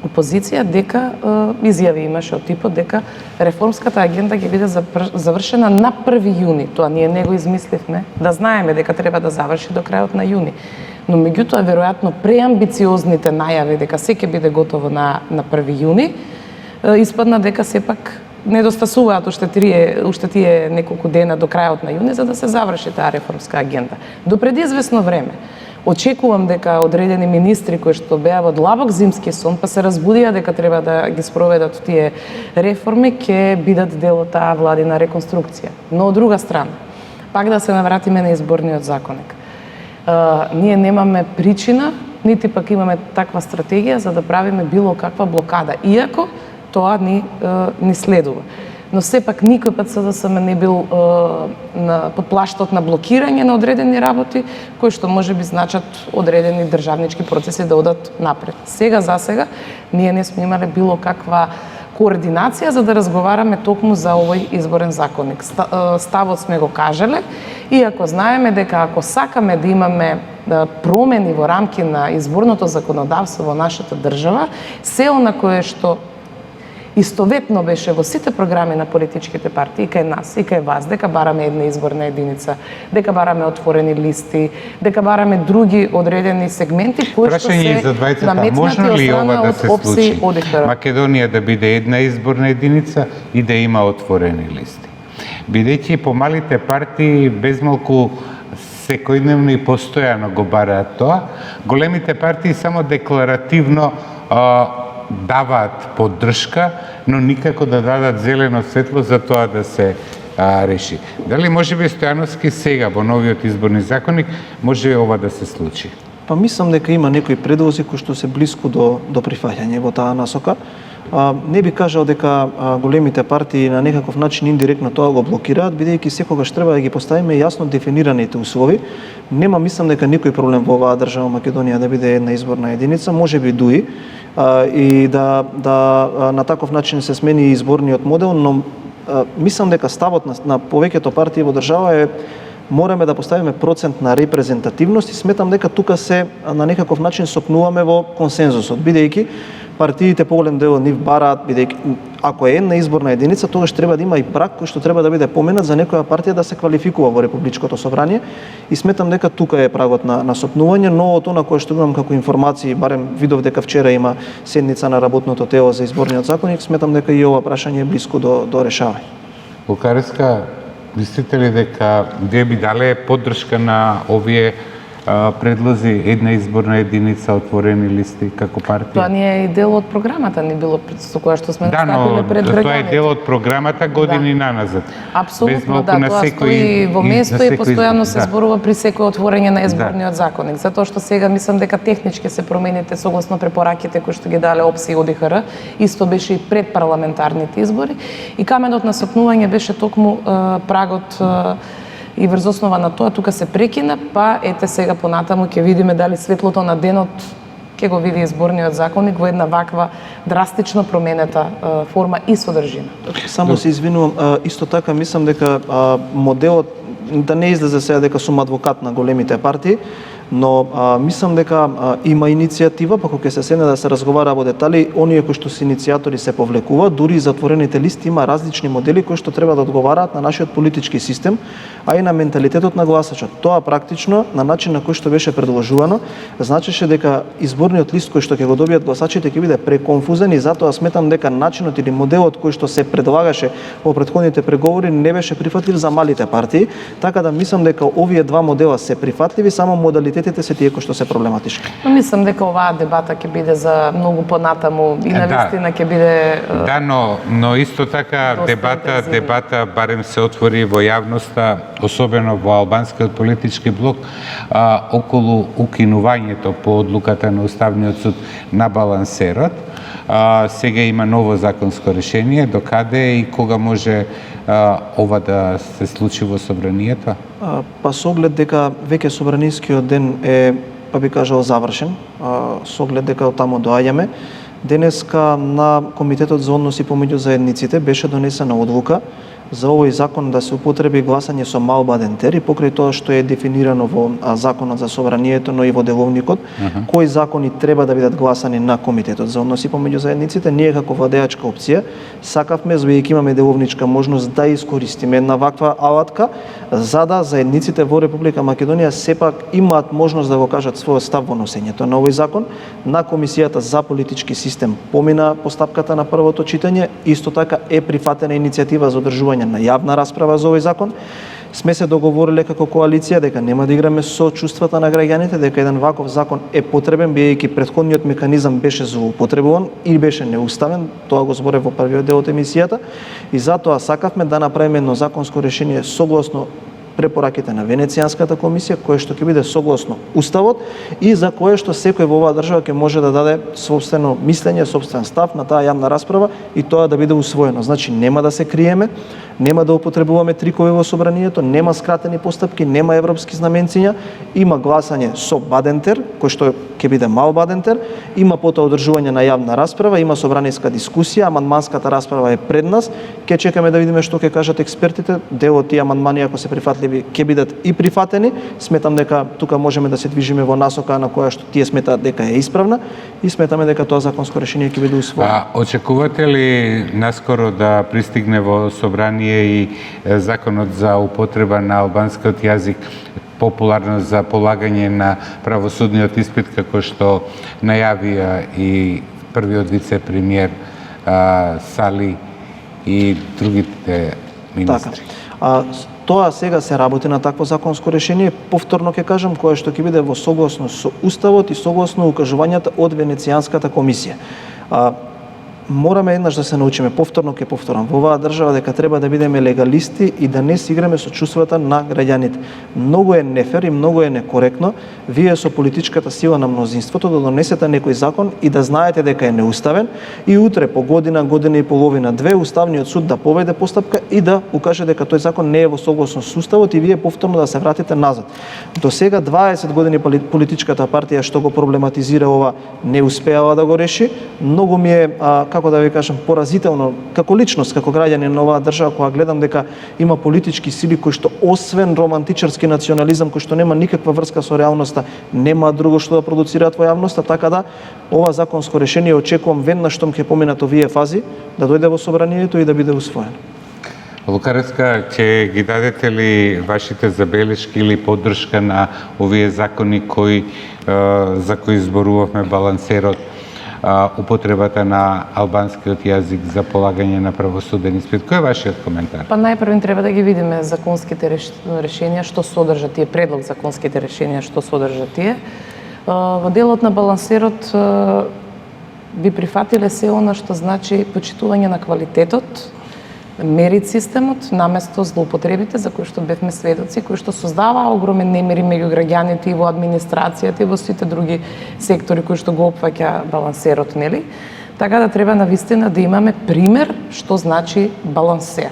опозиција дека изјави имаше од типот дека реформската агенда ќе биде завршена на 1 јуни. Тоа ние не го измисливме, да знаеме дека треба да заврши до крајот на јуни. Но меѓутоа веројатно преамбициозните најави дека се ќе биде готово на 1 јуни, испадна дека сепак недостасуваат уште тие неколку дена до крајот на јуни за да се заврши таа реформска агенда. До пред известно време очекувам дека одредени министри кои што беа во длабок зимски сон, па се разбудија дека треба да ги спроведат тие реформи, ќе бидат дел од таа владина реконструкција. Но од друга страна, пак да се навратиме на изборниот законник. Ние немаме причина, нити пак имаме таква стратегија за да правиме било каква блокада, иако тоа ни следува. Но сепак никој пат СДСМ не бил под плаштот на блокирање на одредени работи, кои што може би значат одредени државнички процеси да одат напред. Сега за сега ние не сме имале било каква координација за да разговараме токму за овој изборен законник. Ставот сме го кажале, иако знаеме дека ако сакаме да имаме промени во рамки на изборното законодавство во нашата држава, се она кое што истоветно беше во сите програми на политичките партии, кај нас и кај вас, дека бараме една изборна единица, дека бараме отворени листи, дека бараме други одредени сегменти кои што се наметнати од страна од ОПСИ ОДИХР. Македонија да биде една изборна единица и да има отворени листи. Бидејќи помалите партии безмалку секојдневно и постојано го бараат тоа, големите партии само декларативно даваат поддршка, но никако да дадат зелено светло за тоа да се реши. Дали можеби Стојановски сега во новиот изборни законник може ова да се случи? Па мислам дека има некои предлози кои што се блиску до прифаќање во таа насока. Не би кажал дека големите партии на некаков начин индиректно тоа го блокираат, бидејќи секогаш треба да ги поставиме јасно дефинираните услови. Нема, мислам дека никој проблем во оваа држава Македонија да биде една изборна единица, можеби дуи и да на таков начин се смени изборниот модел, но мислам дека ставот на повеќето партии во држава е мораме да поставиме процент на репрезентативност и сметам дека тука се на некаков начин сопнуваме во консензусот, бидејќи партиите поголем дел од нив бараат, бидејќи ако е една изборна единица, тогаш треба да има и праг кој што треба да биде поменат за некоја партија да се квалификува во Републичкото собрание и сметам дека тука е прагот на сопнување, но од она кое што имам како информации, барем видов дека вчера има седница на работното тело за изборниот законник, сметам дека и ова прашање е блиско до решавање. Букареска, мислите ли дека вие би дале поддршка на овие предлози една изборна единица, отворени листи како партија? Тоа не е и дел од програмата ни било со која што сме настапиле пред граѓаните. Тоа е дел од програмата години наназад. Апсолутно, да, тоа стои во место и постојано се зборува при секој отворање на изборниот законник. Затоа што сега мислам дека технички се промените согласно препораките кои што ги дале ОПСИ и ОДИХР, исто беше и пред парламентарните избори и каменот на сопнување беше токму прагот и врз основа на тоа тука се прекина, па ете сега понатаму ќе видиме дали светлото на денот ќе го види изборниот законник во една ваква драстично променета форма и содржина. Само се извинувам, исто така мислам дека моделот да не излезе сега дека сум адвокат на големите партии, но мислам дека има иницијатива, па кога ќе се седне да се разговара во детали, оние кои што се иницијатори се повлекуваат, дури и затворените листи има различни модели кои што треба да одговараат на нашиот политички систем, а и на менталитетот на гласачот. Тоа практично на начин на кој што беше предложувано, значеше дека изборниот лист кој што ќе го добијат гласачите ќе биде преконфузен и затоа сметам дека начинот или моделот кој што се предлагаше во претходните преговори не беше прифатлив за малите партии, така да мислам дека овие два модела се прифатливи, само модалитетите се тие кои што се проблематични. Но мислам дека оваа дебата ќе биде за многу понатаму и навистина ќе биде Да, но исто така дебата барем се отвори во јавноста, особено во албанскиот политички блок, околу укинувањето по одлуката на Уставниот суд на балансерот. Сега има ново законско решение, докаде и кога може ова да се случи во собранието? Па со оглед дека веќе собранискиот ден е, па би кажал, завршен, со оглед дека таму доаѓаме, денеска на Комитетот за односи помеѓу заедниците беше донесена одлука за овој закон да се употреби гласање со мал бадентер и покрај тоа што е дефинирано во законот за собранието, но и во деловникот, кои закони треба да бидат гласани на комитетот за односи помеѓу заедниците, ние како владеачка опција сакавме, бидејќи имаме деловничка можност, да искористиме една ваква алатка за да заедниците во Република Македонија сепак имаат можност да го кажат својот став во носењето на овој закон. На Комисијата за политички систем помина постапката на првото читање, исто така е прифатена иницијатива за одржување на јавна расправа за овој закон. Сме се договориле како коалиција дека нема да играме со чувствата на граѓаните, дека еден ваков закон е потребен, бидејќи претходниот механизам беше злоупотребуван и беше неуставен, тоа го зборев во првиот дел од емисијата, и затоа сакавме да направиме едно законско решение согласно препораките на Венецијанската комисија, кое што ќе биде согласно уставот и за кое што секој во оваа држава ќе може да даде сопствено мислење, сопствен став на таа јавна расправа и тоа да биде усвоено. Значи нема да се криеме, нема да употребуваме трикови во собранието, нема скратени постапки, нема европски знаменциња, има гласање со бадентер, кој што ќе биде мал бадентер, има потоа одржување на јавна расправа, има собраниска дискусија, амандманската расправа е пред нас, ќе чекаме да видиме што ќе кажат експертите, дел од тие амандмани ако се прифатливи ќе бидат и прифатени. Сметам дека тука можеме да се движиме во насока на која што тие сметаат дека е исправна и сметаме дека тоа законско решение ќе биде усвоено. Очекувате ли наскоро да пристигне во собрание и законот за употреба на албанскиот јазик, популарно за полагање на правосудниот испит, како што најавија и првиот вице-премиер Сали и другите министри? Така. Тоа сега се работи на такво законско решение, повторно ќе кажам, кое што ќе биде во согласно со уставот и согласно укажувањата од Венецијанската комисија. Мораме еднаш да се научиме, повторно ќе повторам, во оваа држава дека треба да бидеме легалисти и да не си играме со чувствата на граѓаните. Многу е нефер и многу е некоректно вие со политичката сила на мнозинството да донесете некој закон и да знаете дека е неуставен и утре по година, година и половина, две, Уставниот суд да поведе постапка и да укаже дека тој закон не е во согласност со уставот и вие повторно да се вратите назад. До сега 20 години политичката партија што го проблематизира ова не успеала да го реши. Многу ми е како да ви кажам, поразително, како личност, како граѓанин на оваа држава, кога гледам дека има политички сили кои што освен романтичарски национализам, кој што нема никаква врска со реалноста, нема друго што да продуцираат во јавноста, така да ова законско решение очекувам веднаш штом ќе поминат овие фази, да дојде во собранието и да биде усвоено. Лукареска, ќе ги дадете ли вашите забелешки или поддршка на овие закони за кои зборувавме, балансерот, употребата на албанскиот јазик за полагање на правосуден испит? Кој е вашиот коментар? Па најпрво треба да ги видиме законските решенија, што содржат тие, предлог законските решенија, што содржат тие. Во делот на балансерот би прифатиле се она што значи почитување на квалитетот, мерит системот, наместо злоупотребите за кои што бевме сведоци, кои што создаваа огромен немири меѓу граѓаните и во администрацијата и во сите други сектори кои што го опфаќа балансерот, нели? Така да треба навистина да имаме пример што значи балансер.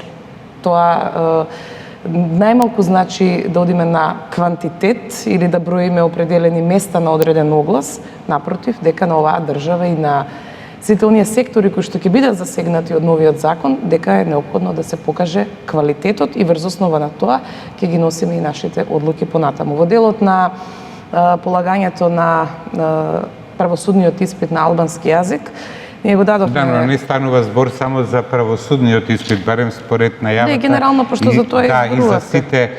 Тоа најмалку значи да одиме на квантитет или да броиме определени места на одреден оглас, напротив, дека на оваа држава и на сите оние сектори кои што ќе бидат засегнати од новиот закон, дека е неопходно да се покаже квалитетот и врз основа на тоа ќе ги носиме и нашите одлуки понатаму. Во делот на полагањето на правосудниот испит на албански јазик, ние го дадовме... Да, но не станува збор само за правосудниот испит, барем според најавата. Не, генерално, пошто за тоа и за сите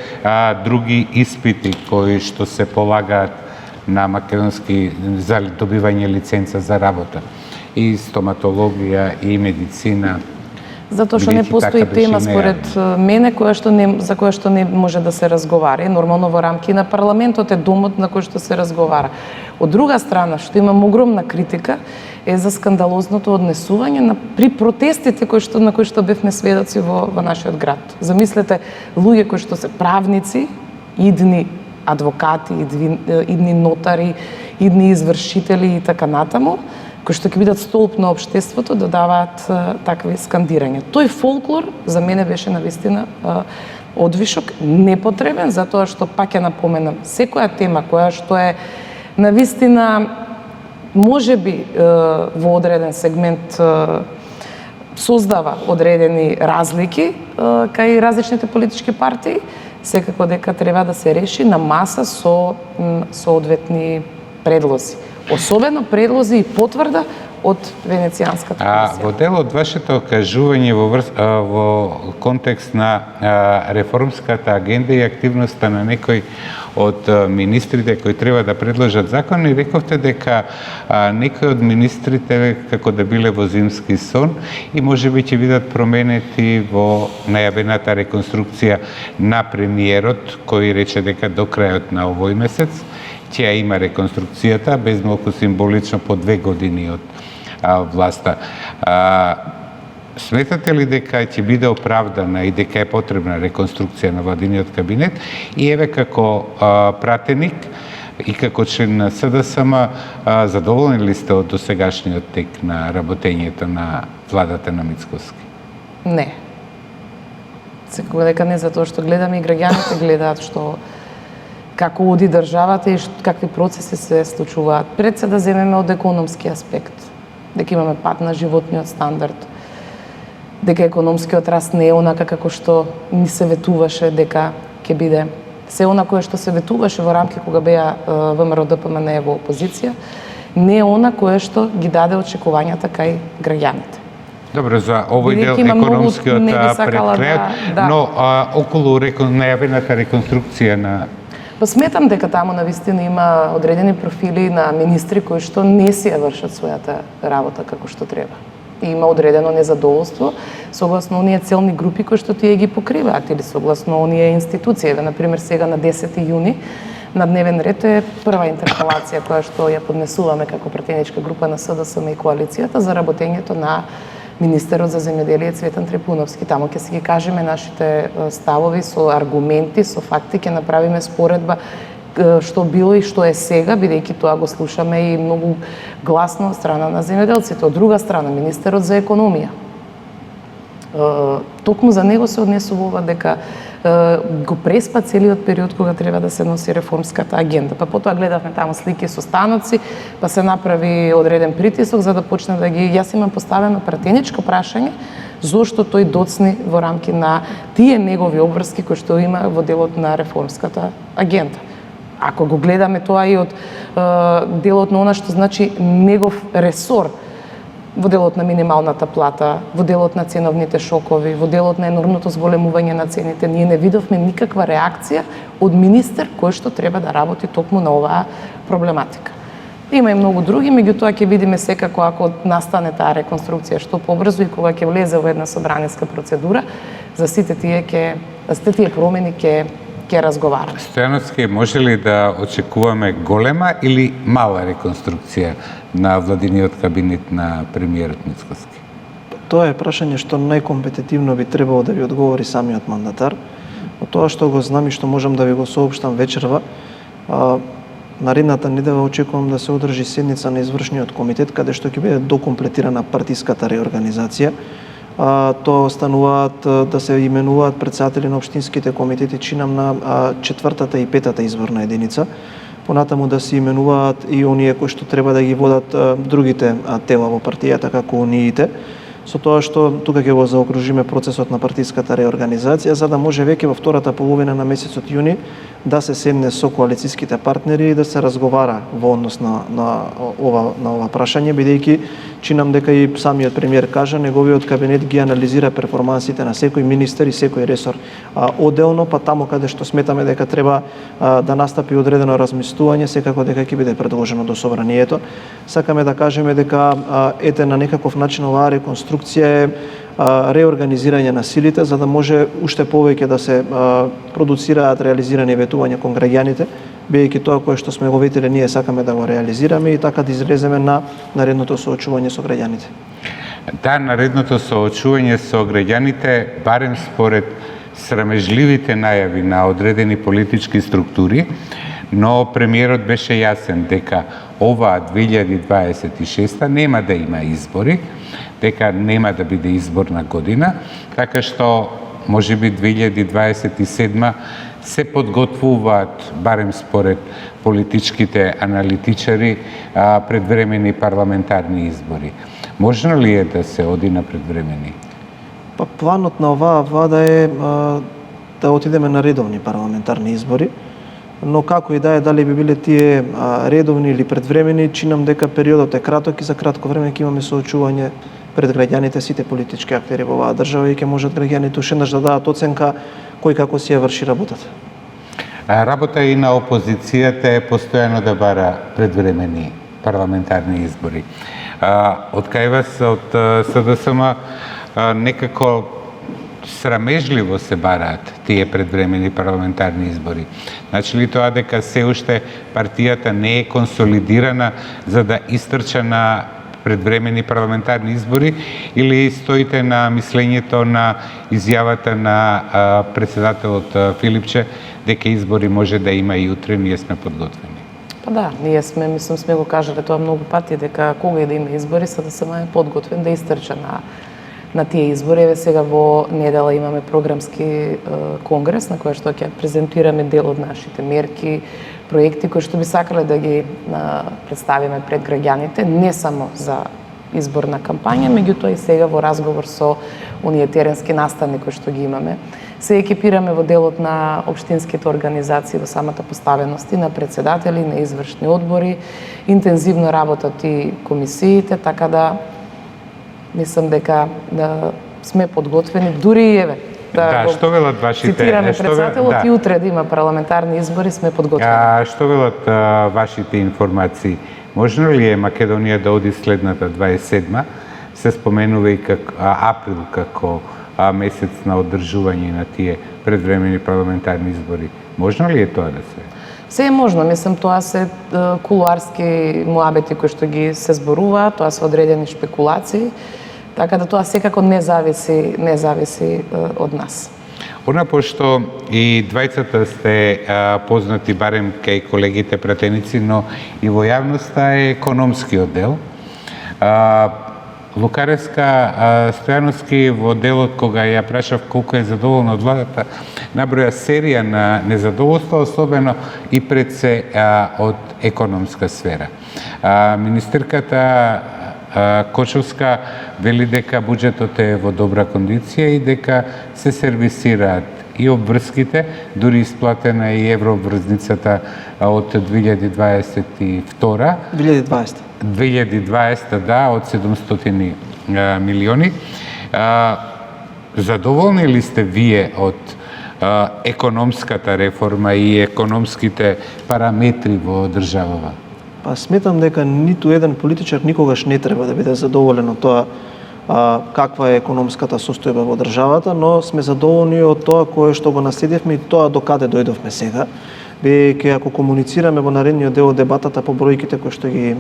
други испити кои што се полагаат на македонски за добивање лиценца за работа. И стоматологија, и медицина. Затоа што не постои тема според мене за која што не може да се разговара. Нормално во рамки на парламентот е домот на кој што се разговара. Од друга страна, што имам огромна критика, е за скандалозното однесување при протестите на кои што бевме сведоци во нашиот град. Замислете, луѓе кои што се правници, идни адвокати, идни нотари, идни извршители и така натаму, кои што ќе бидат столб на општеството, да даваат такви скандирања. Тој фолклор за мене беше навистина одвишок, непотребен, затоа што пак ја напоменам, секоја тема која што е навистина можеби во одреден сегмент создава одредени разлики кај различните политички партии, секако дека треба да се реши на маса со соодветни предлози. Особено предлози и потврда од Венецијанската комисија. Во дел од вашето кажување во контекст на реформската агенда и активноста на некои од министрите кои треба да предложат закони, рековте дека некои од министрите како да биле во зимски сон и можеби ќе бидат променети во најавената реконструкција на премиерот, кој рече дека до крајот на овој месец ќе има реконструкцијата, без малку символично по 2 години од власта. Сметате ли дека ќе биде оправдана и дека е потребна реконструкција на владиниот кабинет и еве како пратеник и како член на СДСМ задоволни ли сте од досегашниот тек на работењето на владата на Мицкоски? Не. Секогаш дека не, затоа што гледаме и граѓаните гледаат што како оди државата и какви процеси се случуваат. Пред се да земеме од економски аспект, дека имаме пад на животниот стандард, дека економскиот раст не е онака како што ни се ветуваше дека ќе биде. Се она кое што се ветуваше во рамки кога беа ВМРО-ДПМН во опозиција, не е она кое што ги даде очекувањата кај граѓаните. Добро, за овој дел економскиот пред крајот, но околу најавената реконструкција на... Па сметам дека таму навистина има одредени профили на министри кои што не си ја вршат својата работа како што треба. И има одредено незадоволство согласно оние целни групи кои што тие ги покриваат или согласно оние институции. Например, сега на 10 јуни на дневен ред е прва интерпелација која што ја поднесуваме како пратеничка група на СДСМ и коалицијата за работењето на министерот за земјоделие Цветан Трипуновски. Таму ќе си ги кажеме нашите ставови со аргументи, со факти, ќе направиме споредба што било и што е сега, бидејќи тоа го слушаме и многу гласно од страна на земјоделците. Од друга страна, министерот за економија. Токму за него се однесува дека го преспа целиот период кога треба да се носи реформската агенда. Па потоа гледавме таму слики со станоци, па се направи одреден притисок за да почне да ги... Јас имам поставено пратеничко прашање зошто тој доцни во рамки на тие негови обврски кои што има во делот на реформската агенда. Ако го гледаме тоа и од делот на она што значи негов ресор, во делот на минималната плата, во делот на ценовните шокови, во делот на енормното зголемување на цените, ние не видовме никаква реакција од министер кој што треба да работи токму на оваа проблематика. Има и многу други, меѓутоа ќе видиме секако ако настане таа реконструкција што побрзо и кога ќе влезе во една собраниска процедура, за сите тие промени ќе разговараме. Стојановски, може ли да очекуваме голема или мала реконструкција на владиниот кабинет на премиерот Мицкоски? Тоа е прашање што најкомпетитивно би требало да ви одговори самиот мандатар. Од тоа што го знам и што можам да ви го соопштам вечерва, наредната недела очекувам да се одржи седница на извршниот комитет каде што ќе биде докомплетирана партиската реорганизација. Тоа остануваат да се именуваат претседатели на општинските комитети, чинам на 4-та и 5-та изборна единица. Понатаму да се именуваат и оние кои што треба да ги водат другите тела во партијата, како униите, со тоа што тука ќе го заокружиме процесот на партиската реорганизација, за да може веќе во втората половина на месецот јуни да се седне со коалицијските партнери и да се разговара во однос на ова прашање, бидејќи чинам дека и самиот премиер кажа, неговиот кабинет ги анализира перформансите на секој министер и секој ресор одделно, па таму каде што сметаме дека треба да настапи одредено размислување, секако дека ќе биде предложено до собранието. Сакаме да кажеме дека ете на некаков начин оваа реконструкција е реорганизирање на силите, за да може уште повеќе да се продуцираат реализирани ветувања кон граѓаните, бидејќи тоа кое што сме го ветиле ние сакаме да го реализираме и така да излеземе на наредното соочување со граѓаните. Да, наредното соочување со граѓаните, барем според срамежливите најави на одредени политички структури, но премиерот беше јасен дека оваа 2026 нема да има избори, дека нема да биде изборна година, така што можеби 2027 се подготвуваат, барем според политичките аналитичари, предвремени парламентарни избори. Можно ли е да се оди на предвремени? Па планот на оваа влада е да отидеме на редовни парламентарни избори, но како и да е, дали би биле тие редовни или предвремени, чинам дека периодот е краток и за кратко време ќе имаме соочување пред граѓаните, сите политички актери во оваа држава и ќе можат граѓаните уште еднаш да дадат оценка кој како си ја врши работата. Работа и на опозицијата е постојано да бара предвремени парламентарни избори. Од кај вас, од СДСМ, некако срамежливо се бараат тие предвремени парламентарни избори. Значи ли тоа дека се уште партијата не е консолидирана за да истрча на предвремени парламентарни избори, или стоите на мислењето на изјавата на председателот Филипче дека избори може да има и утре, ние сме подготвени? Па да, ние сме го кажале тоа многу пати, дека кога и да има избори, СДСМ е подготвен да истрча на тие избори. Еве сега во недела имаме програмски конгрес на кој што ќе презентираме дел од нашите мерки, проекти кои што би сакале да ги представиме пред граѓаните, не само за изборна кампања, меѓутоа и сега во разговор со оние теренски наставни кои што ги имаме. Се екипираме во делот на општинските организации, во самата поставеност и на председатели, на извршни одбори, интензивно работат и комисиите, така да мислам дека сме подготвени, дури еве што велат вашите... Цитираме председателот и утре да има парламентарни избори, сме подготвени. Што велат вашите информации? Можно ли е Македонија да оди следната 27-ма? Се споменува и април како месец на одржување на тие предвремени парламентарни избори. Можно ли е тоа да се? Се е можно, мислам, тоа се кулуарски муабети кои што ги се зборуваат, тоа се одредени шпекулации, така да тоа секако не зависи од нас. Она пошто и двајцата сте познати барем кај колегите пратеници, но и во јавноста е економскиот дел. Лукареска Стојановски во делот кога ја прашав колку е задоволна од владата, наброја серија на незадоволство, особено и пред се од економска сфера. Министерката Кочовска вели дека буџетот е во добра кондиција и дека се сервисираат и обврските, дури исплатена и еврообврзницата од 2020, да, од 700 милиони. Задоволни ли сте вие од економската реформа и економските параметри во државава? Па сметам дека ниту еден политичар никогаш не треба да биде задоволен од тоа каква е економската состојба во државата, но сме задоволни од тоа кое што го наследивме и тоа до каде дојдовме сега. Бидејќи ако комуницираме во наредниот дел од дебатата по бројките кои што ги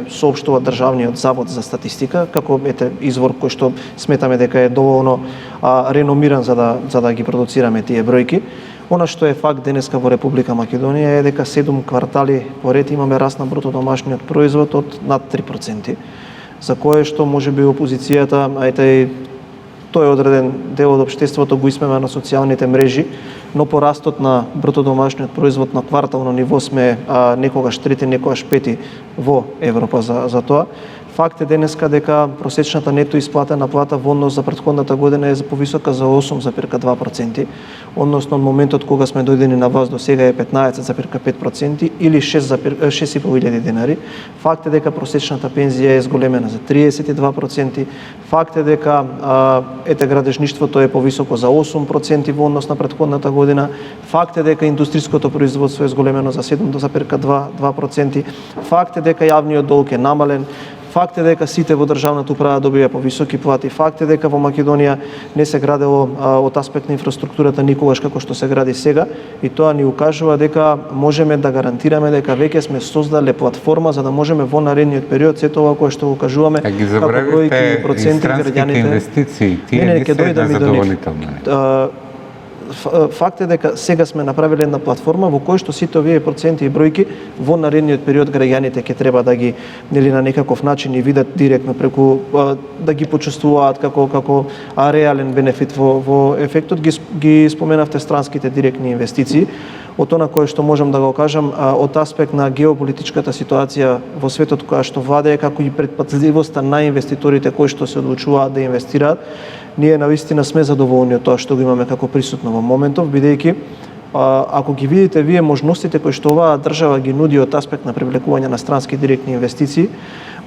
соопштува Државниот завод за статистика, како извор кој што сметаме дека е доволно реномиран за да ги продуцираме тие бројки. Она што е факт денеска во Република Македонија е дека 7 квартали поред имаме раст на бруто домашниот производ од над 3%, за кое што можеби опозицијата, тој е одреден дел од општеството, го исмева на социјалните мрежи, но по растот на бруто домашниот производ на квартално ниво сме некогаш трети, некогаш пети во Европа за тоа. Факт е денеска дека просечната нето исплатена плата во однос за претходната година е повисока за 8,2%, односно од моментот кога сме дојдени на власт до сега е 15,5% или 6.500 денари. Факт е дека просечната пензија е зголемена за 32%. Факт е дека градежништвото е повисоко за 8% во однос на претходната година. Факт е дека индустриското производство е зголемено за 7,2%. Факт е дека јавниот долг е намален. Факт е дека сите во државната управа добија повисоки плати. Факт е дека во Македонија не се градело од аспект на инфраструктурата никогаш како што се гради сега, и тоа ни укажува дека можеме да гарантираме дека веќе сме создале платформа за да можеме во наредниот период сето ова кое што го кажуваме како бројки и проценти граѓаните инвестиции, тие не се задоволителни. Факт е дека сега сме направиле една платформа во која што сите овие проценти и бројки во наредниот период граѓаните ќе треба да ги на некаков начин и видат директно преку да ги почувствуваат како реален бенефит во ефектот. Ги споменавте странските директни инвестиции. од она кое што можам да го кажам од аспект на геополитичката ситуација во светот, која што владее, како и предпазливоста на инвеститорите кои што се одлучуваат да инвестираат. Ние навистина сме задоволни од тоа што го имаме како присутно во моментов, бидејќи ако ги видите вие можностите кои што оваа држава ги нуди од аспект на привлекување на странски директни инвестиции,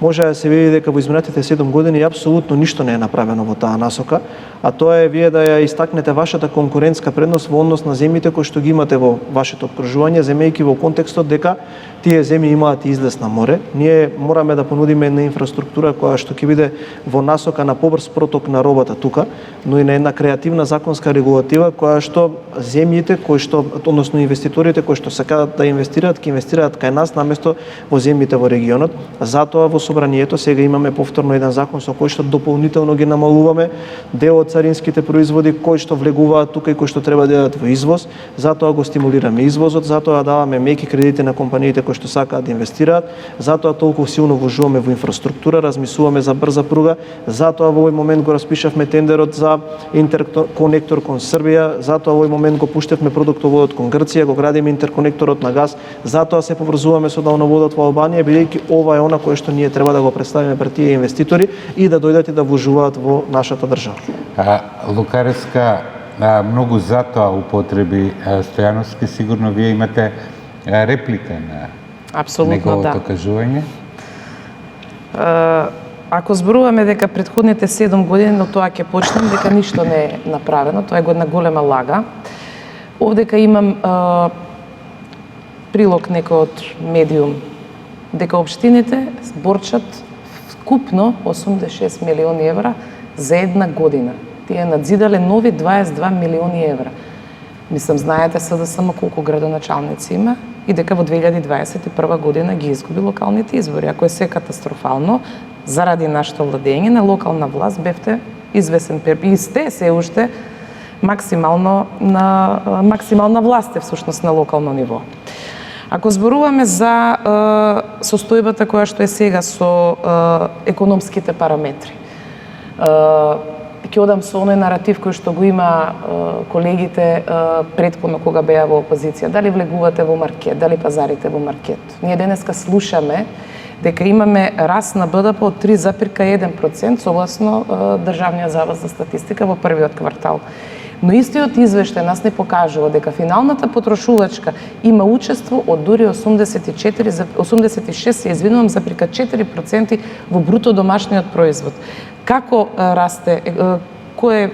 може да се види дека во изминатите 7 години апсолутно ништо не е направено во таа насока, а тоа е вие да ја истакнете вашата конкурентска предност во однос на земјите кои што ги имате во вашето обкружување, земејќи во контекстот дека тие земји имаат и излез на море. Ние мораме да понудиме една инфраструктура која што ќе биде во насока на побрз проток на робата тука, но и на една креативна законска регулатива која што земјите кои што, односно инвеститорите кои што сакаат да инвестираат, ќе инвестираат кај нас наместо во земјите во регионот. Затоа во собранието сега имаме повторно еден закон со кој што дополнително ги намалуваме дел од царинските производи кои што влегуваат тука и кои што треба да идат во извоз. Затоа го стимулираме извозот, затоа даваме меки кредити на компаниите кои што сакаат да инвестираат, затоа толку силно вложуваме во инфраструктура, размислуваме за брза пруга, затоа во овој момент го распишавме тендерот за интерконектор кон Србија, затоа во овој момент го пуштевме продуктоводот кон Грција, го градиме интерконекторот на газ, затоа се поврзуваме со далноводот во Албанија, бидејќи ова е она кое што ние треба да го представиме пред тие инвеститори и да дојдат и да вложуваат во нашата држава. Лукаревска многу затоа употреби Стојановски, сигурно вие имате реплика на неговото кажување? Ако зборуваме дека претходните 7 години, но тоа ќе почнем дека ништо не е направено, тоа е една голема лага. Овдека имам прилог некој од медиум дека општините зборчат вкупно 86 милиони евра за една година. Тие надзидале нови 22 милиони евра. Мислам, знаете СДСМ колку градоначалници има и дека во 2021 година ги изгуби локалните избори. Ако е се катастрофално, заради нашето владење на локална власт бевте извесен и сте се уште максимална власт е всушност на локално ниво. Ако зборуваме за состојбата која што е сега со економските параметри, ќе одам со оној наратив кој што го има колегите претходно кога беа во опозиција. Дали влегувате во маркет, дали пазарите во маркет. Ние денеска слушаме дека имаме раст на БДП од 3,1% согласно Државниот завод за статистика во првиот квартал. Но истиот извештај нас не покажува дека финалната потрошувачка има учество од дури 86,4% во бруто домашниот производ. Како расте, која е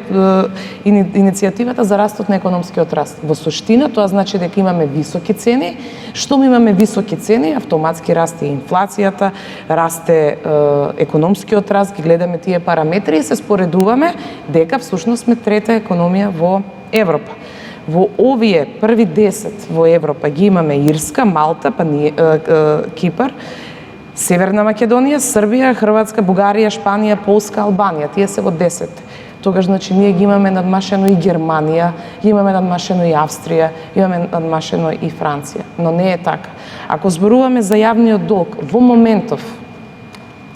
иницијативата за растот на економскиот раст? Во суштина тоа значи дека имаме високи цени. Штом имаме високи цени, автоматски расте инфлацијата, расте економскиот раст, ги гледаме тие параметри и се споредуваме дека всушност сме трета економија во Европа. Во овие први 10 во Европа ги имаме Ирска, Малта, па Кипар, Северна Македонија, Србија, Хрватска, Бугарија, Шпанија, Полска, Албанија. Тие се во 10. Тогаш, значи, ние ги имаме надмашено и Германија, ги имаме надмашено и Австрија, имаме надмашено и Франција. Но не е така. Ако зборуваме за јавниот долг, во моментов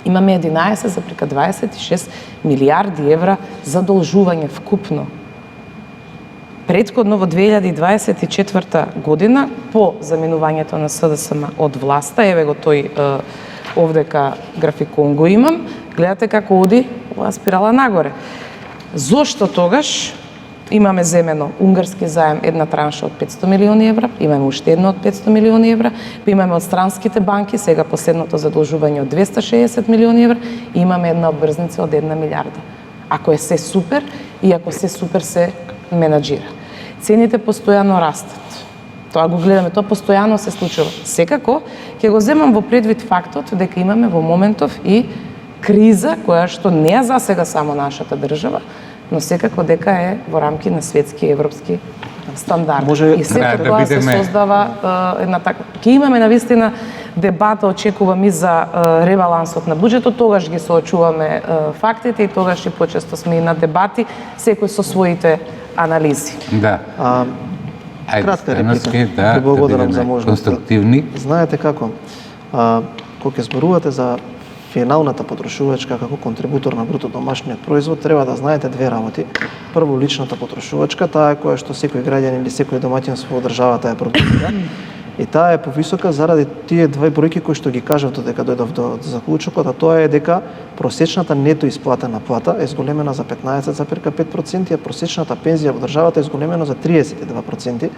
имаме 11,26 милиарди евра задолжување вкупно. Претходно во 2024 година, по заминувањето на СДСМ од власта, еве го тој овдека графикон го имам, гледате како оди оваа спирала нагоре. Зошто тогаш имаме земено унгарски заем една транша од 500 милиони евра, имаме уште едно од 500 милиони евра, па имаме од странските банки, сега последното задолжување од 260 милиони евра и имаме една обврзница од 1 милиарда. Ако е се супер и ако се супер се менаџира. Цените постојано растат. Тоа го гледаме, тоа постојано се случува. Секако, ќе го земам во предвид фактот дека имаме во моментов и криза која што не е засега само нашата држава, но секако дека е во рамки на светски и европски стандарди. И секако тоа се создава една така. Ќе имаме навистина дебата, очекувам и за ребалансот на буџетот, тогаш ги соочуваме фактите и тогаш и почесто сме и на дебати, секој со своите анализи. Да. Кратка реплика. Да, благодарам за можноста. Конструктивни. Знаете како, кога ќе зборувате за финалната потрошувачка како контрибутор на бруто домашниот производ треба да знаете две работи. Прво, личната потрошувачка, таа е која што секој граѓанин или секој домаќинство во државата ја продуцира. И таа е повисока заради тие две бројки кои што ги кажав додека дојдов до заклучокот, а тоа е дека просечната нето исплатена плата е зголемена за 15,5%, а просечната пензија во државата е зголемена за 32%,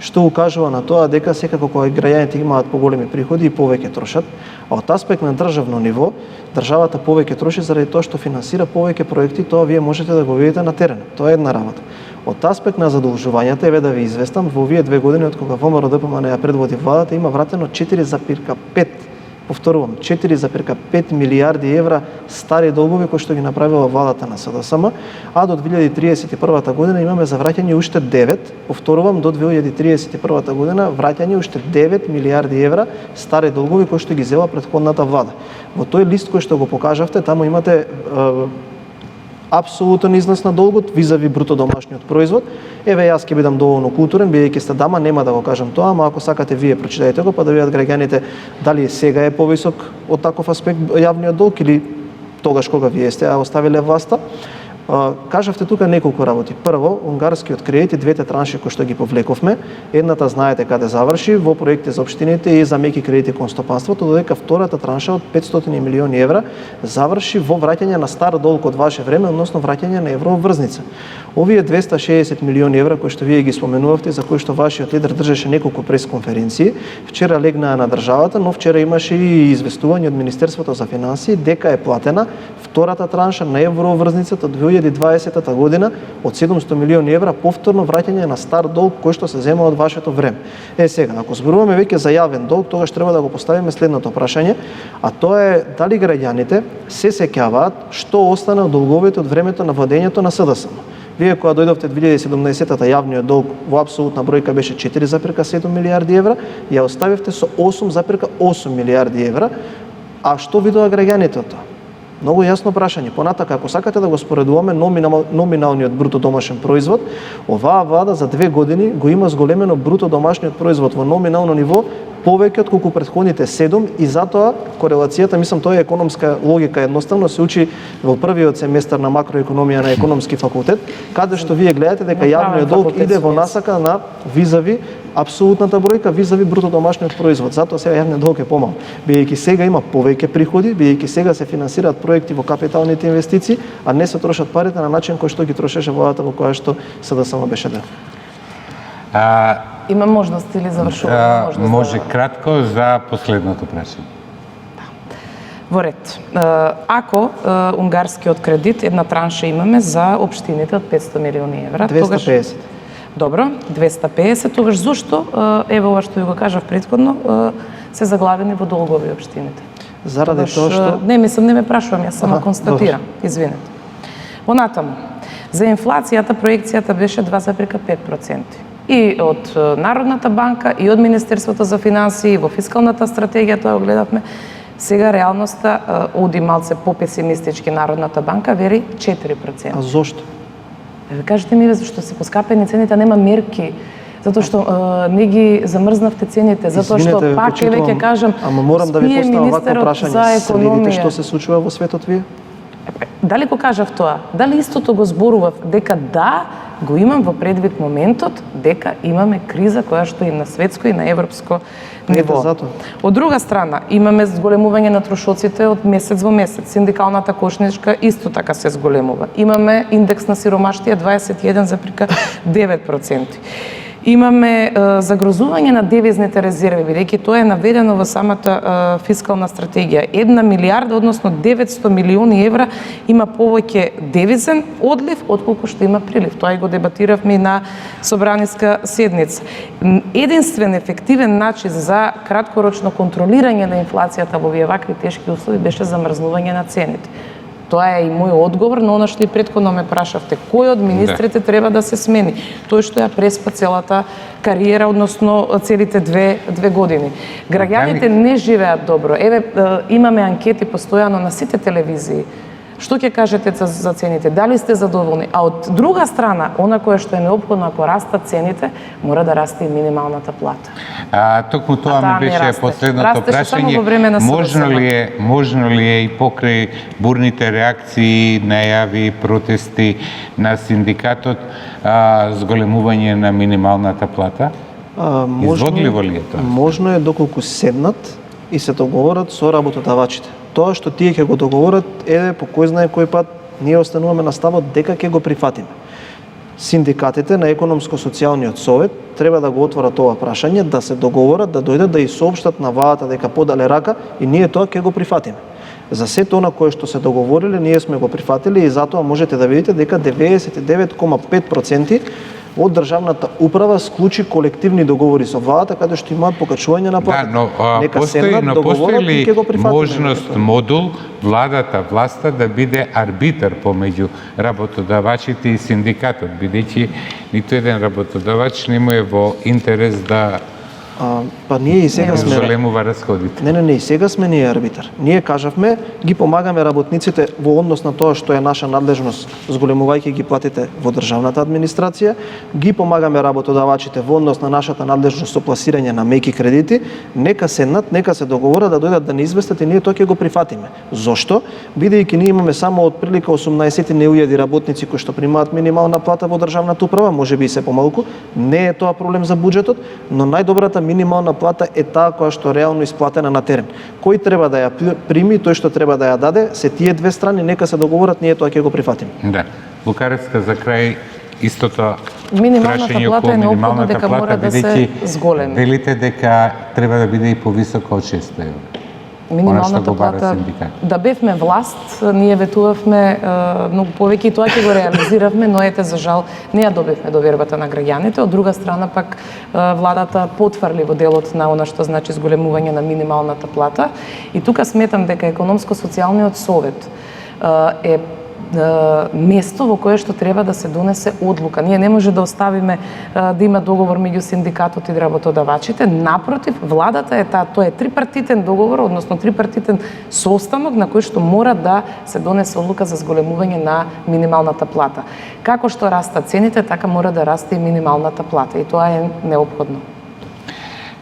што укажува на тоа дека секако кога граѓаните имаат поголеми приходи и повеќе трошат, а од аспект на државно ниво, државата повеќе троши заради тоа што финансира повеќе проекти, тоа вие можете да го видите на терен. Тоа е една работа. Од аспект на задолжувањата, еве да ви известам, во овие 2 години од кога ВМРО ДПМН ја предводи владата, има вратено 4,5, повторувам, 4,5 милијарди евра стари долгови кои што ги направила владата на СДСМ, а до 2031 година имаме за враќање уште 9, повторувам, до 2031 година враќање уште 9 милијарди евра стари долгови кои што ги зела претходната влада. Во тој лист кој што го покажавте, таму имате апсолутен износ на долгот визави бруто домашниот производ. Еве јас ќе бидам доволно културен, бидејќи сте дама, нема да го кажам тоа, ама ако сакате вие прочитајте го, па да видат граѓаните дали сега е повисок од таков аспект јавниот долг или тогаш кога вие сте ја оставиле власта. Кажавте тука неколку работи. Прво, унгарскиот кредит и двете транши кои што ги повлековме, едната знаете каде заврши во проекти за општините и за меки кредити кон стопанството, додека втората транша од 500 милиони евра заврши во враќање на стар долг од ваше време, односно враќање на еврообврзница. Овие 260 милиони евра кои што вие ги споменувавте, за кои што вашиот лидер држеше неколку пресконференции, вчера легнаа на државата, но вчера имаше и известување од Министерството за финансии дека е платена втората транша на еврообврзницата од 2020 година од 700 милиони евра повторно враќање на стар долг кој што се зема од вашето време. Сега, ако зборуваме веќе за јавен долг, тогаш треба да го поставиме следното прашање, а тоа е дали граѓаните се сеќаваат што остана од долговите од времето на владењето на СДСМ. Вие кога дојдовте 2017-та, јавниот долг во апсолутна бројка беше 4,7 милијарди евра, ја оставивте со 8,8 милијарди евра, а што видоа граѓаните од тоа? Многу јасно прашање. Понатака, ако сакате да го споредуваме номиналниот бруто домашен производ, оваа влада за 2 години го има зголемено бруто домашниот производ во номинално ниво повеќе од колку претходните 7 и затоа корелацијата, мислам, тоа е економска логика, едноставно се учи во првиот семестар на макроекономија на економски факултет, каде што вие гледате дека јавниот долг иде во насака на визави апсолутната бројка визави бруто домашниот производ. Затоа сега јавниот долг е помал. Бидејќи сега има повеќе приходи, бидејќи сега се финансираат проекти во капиталните инвестиции, а не се трошат парите на начин кој што ги трошеше владата во која што СДСМ беше дел. Има можност или завршуваме? Може кратко за последното прашање. Во ред. Ако унгарскиот кредит, една транша имаме за општините од 500 милиони евра, 250. Добро, 250, тогаш зошто, ево ова што ви го кажав претходно, се заглавени во долгови општините? Заради тоа што... Не, мислам, не ме прашувам, јас само констатирам, извинете. Понатаму, за инфлацијата проекцијата беше 2,5%. И од Народната банка, и од Министерството за финансии, во фискалната стратегија тоа го гледавме. Сега реалноста оди малце попесимистички. Народната банка вери 4%. А зошто? Кажете ми зашто се поскапени цените, нема мерки, затоа што не ги замрзнавте цените, затоа што пак ќе кажам, ама морам да ви поставам вакво прашање, следите што се случува во светот вие? Дали го кажав тоа? Дали истото го зборував? Дека да, го имам во предвид моментот, дека имаме криза која што и на светско и на европско ниво. Од друга страна, имаме зголемување на трошоците од месец во месец. Синдикалната кошничка исто така се зголемува. Имаме индекс на сиромаштија 21,9%. Имаме загрозување на девизните резерви, бидејќи тоа е наведено во самата фискална стратегија. 1 милијарда, односно 900 милиони евра има повеќе девизен одлив отколку што има прилив. Тоа и го дебатиравме на собраниска седница. Единствен ефективен начин за краткорочно контролирање на инфлацијата во овие вакви тешки услови беше замрзнување на цените. Тоа е и мој одговор на она што и претходно ме прашавте. Кој од министрите треба да се смени? Тој што ја преспа целата кариера, односно целите две години. Граѓаните не живеат добро. Еве, имаме анкети постојано на сите телевизии. Што ќе кажете за цените? Дали сте задоволни? А од друга страна, она кое што е неопходно ако растат цените, мора да расте и минималната плата. Токму тоа таа ми не беше расте. последното Растеше само прашање. во време на Можно ли е и покрај бурните реакции, најави, протести на синдикатот, зголемување на минималната плата? Изводливо ли е тоа? Можно е доколку седнат и се договорат со работодавачите. Тоа што тие ќе го договорат е по кој знае кој пат ние остануваме на ставот дека ќе го прифатиме. Синдикатите на економско-социјалниот совет треба да го отворат ова прашање, да се договорат, да дојдат да и соопштат на владата дека подале рака и ние тоа ќе го прифатиме. За сето она кое што се договориле, ние сме го прифатили и затоа можете да видите дека 99,5% од државната управа склучи колективни договори со владата каде што имаат покачување на плата. Да, но постои ли можност модул власта да биде арбитар помеѓу работодавачите и синдикатот, бидејќи ниту еден работодавач не му е во интерес да Па ние и сега сме зголемува расходите. Не, и сега сме ние арбитар. Ние кажавме, ги помагаме работниците во однос на тоа што е наша надлежност, зголемувајќи ги платите во државната администрација, ги помагаме работодавачите во однос на нашата надлежност со пласирање на меки кредити, нека седнат, нека се договорат да дојдат да не известат и ние тоа ќе го прифатиме. Зошто? Бидејќи ние имаме само отприлика 18.000 работници кои што примаат минимална плата во државната управа, можеби и се помалку, не е тоа проблем за буџетот, но најдобрата минимална плата е таа која што реално исплатена на терен. Кој треба да ја прими, тој што треба да ја даде, се тие две страни, нека се договорат, ние тоа ќе го прифатиме. Да. Лукаревска, за крај истото минималната плата е неопходно дека мора да се зголеми. Велите дека треба да биде и повисока од 600 евра. Минималната плата, да бевме власт, ние ветувавме многу повеќе и тоа ќе го реализиравме, но ете за жал не ја добивме довербата на граѓаните. Од друга страна пак владата потврли во делот на она што значи зголемување на минималната плата и тука сметам дека економско-социјалниот совет е место во кое што треба да се донесе одлука. Ние не може да оставиме да има договор меѓу синдикатот и работодавачите. Напротив, владата е тоа е трипартитен договор, односно трипартитен состанок на кој што мора да се донесе одлука за зголемување на минималната плата. Како што растат цените, така мора да расте и минималната плата и тоа е неопходно.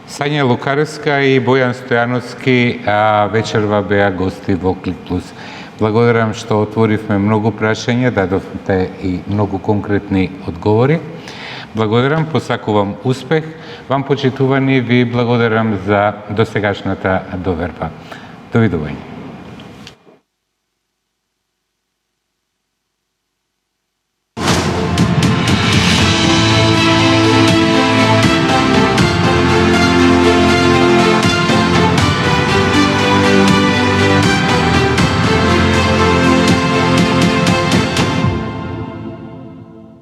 Сања Лукаревска и Бојан Стојановски вечерва беа гости во Клик Плюс. Благодарам што отворивме многу прашања, дадовте и многу конкретни одговори. Благодарам, посакувам успех. Вам почитувани ви благодарам за досегашната доверба. Довидување.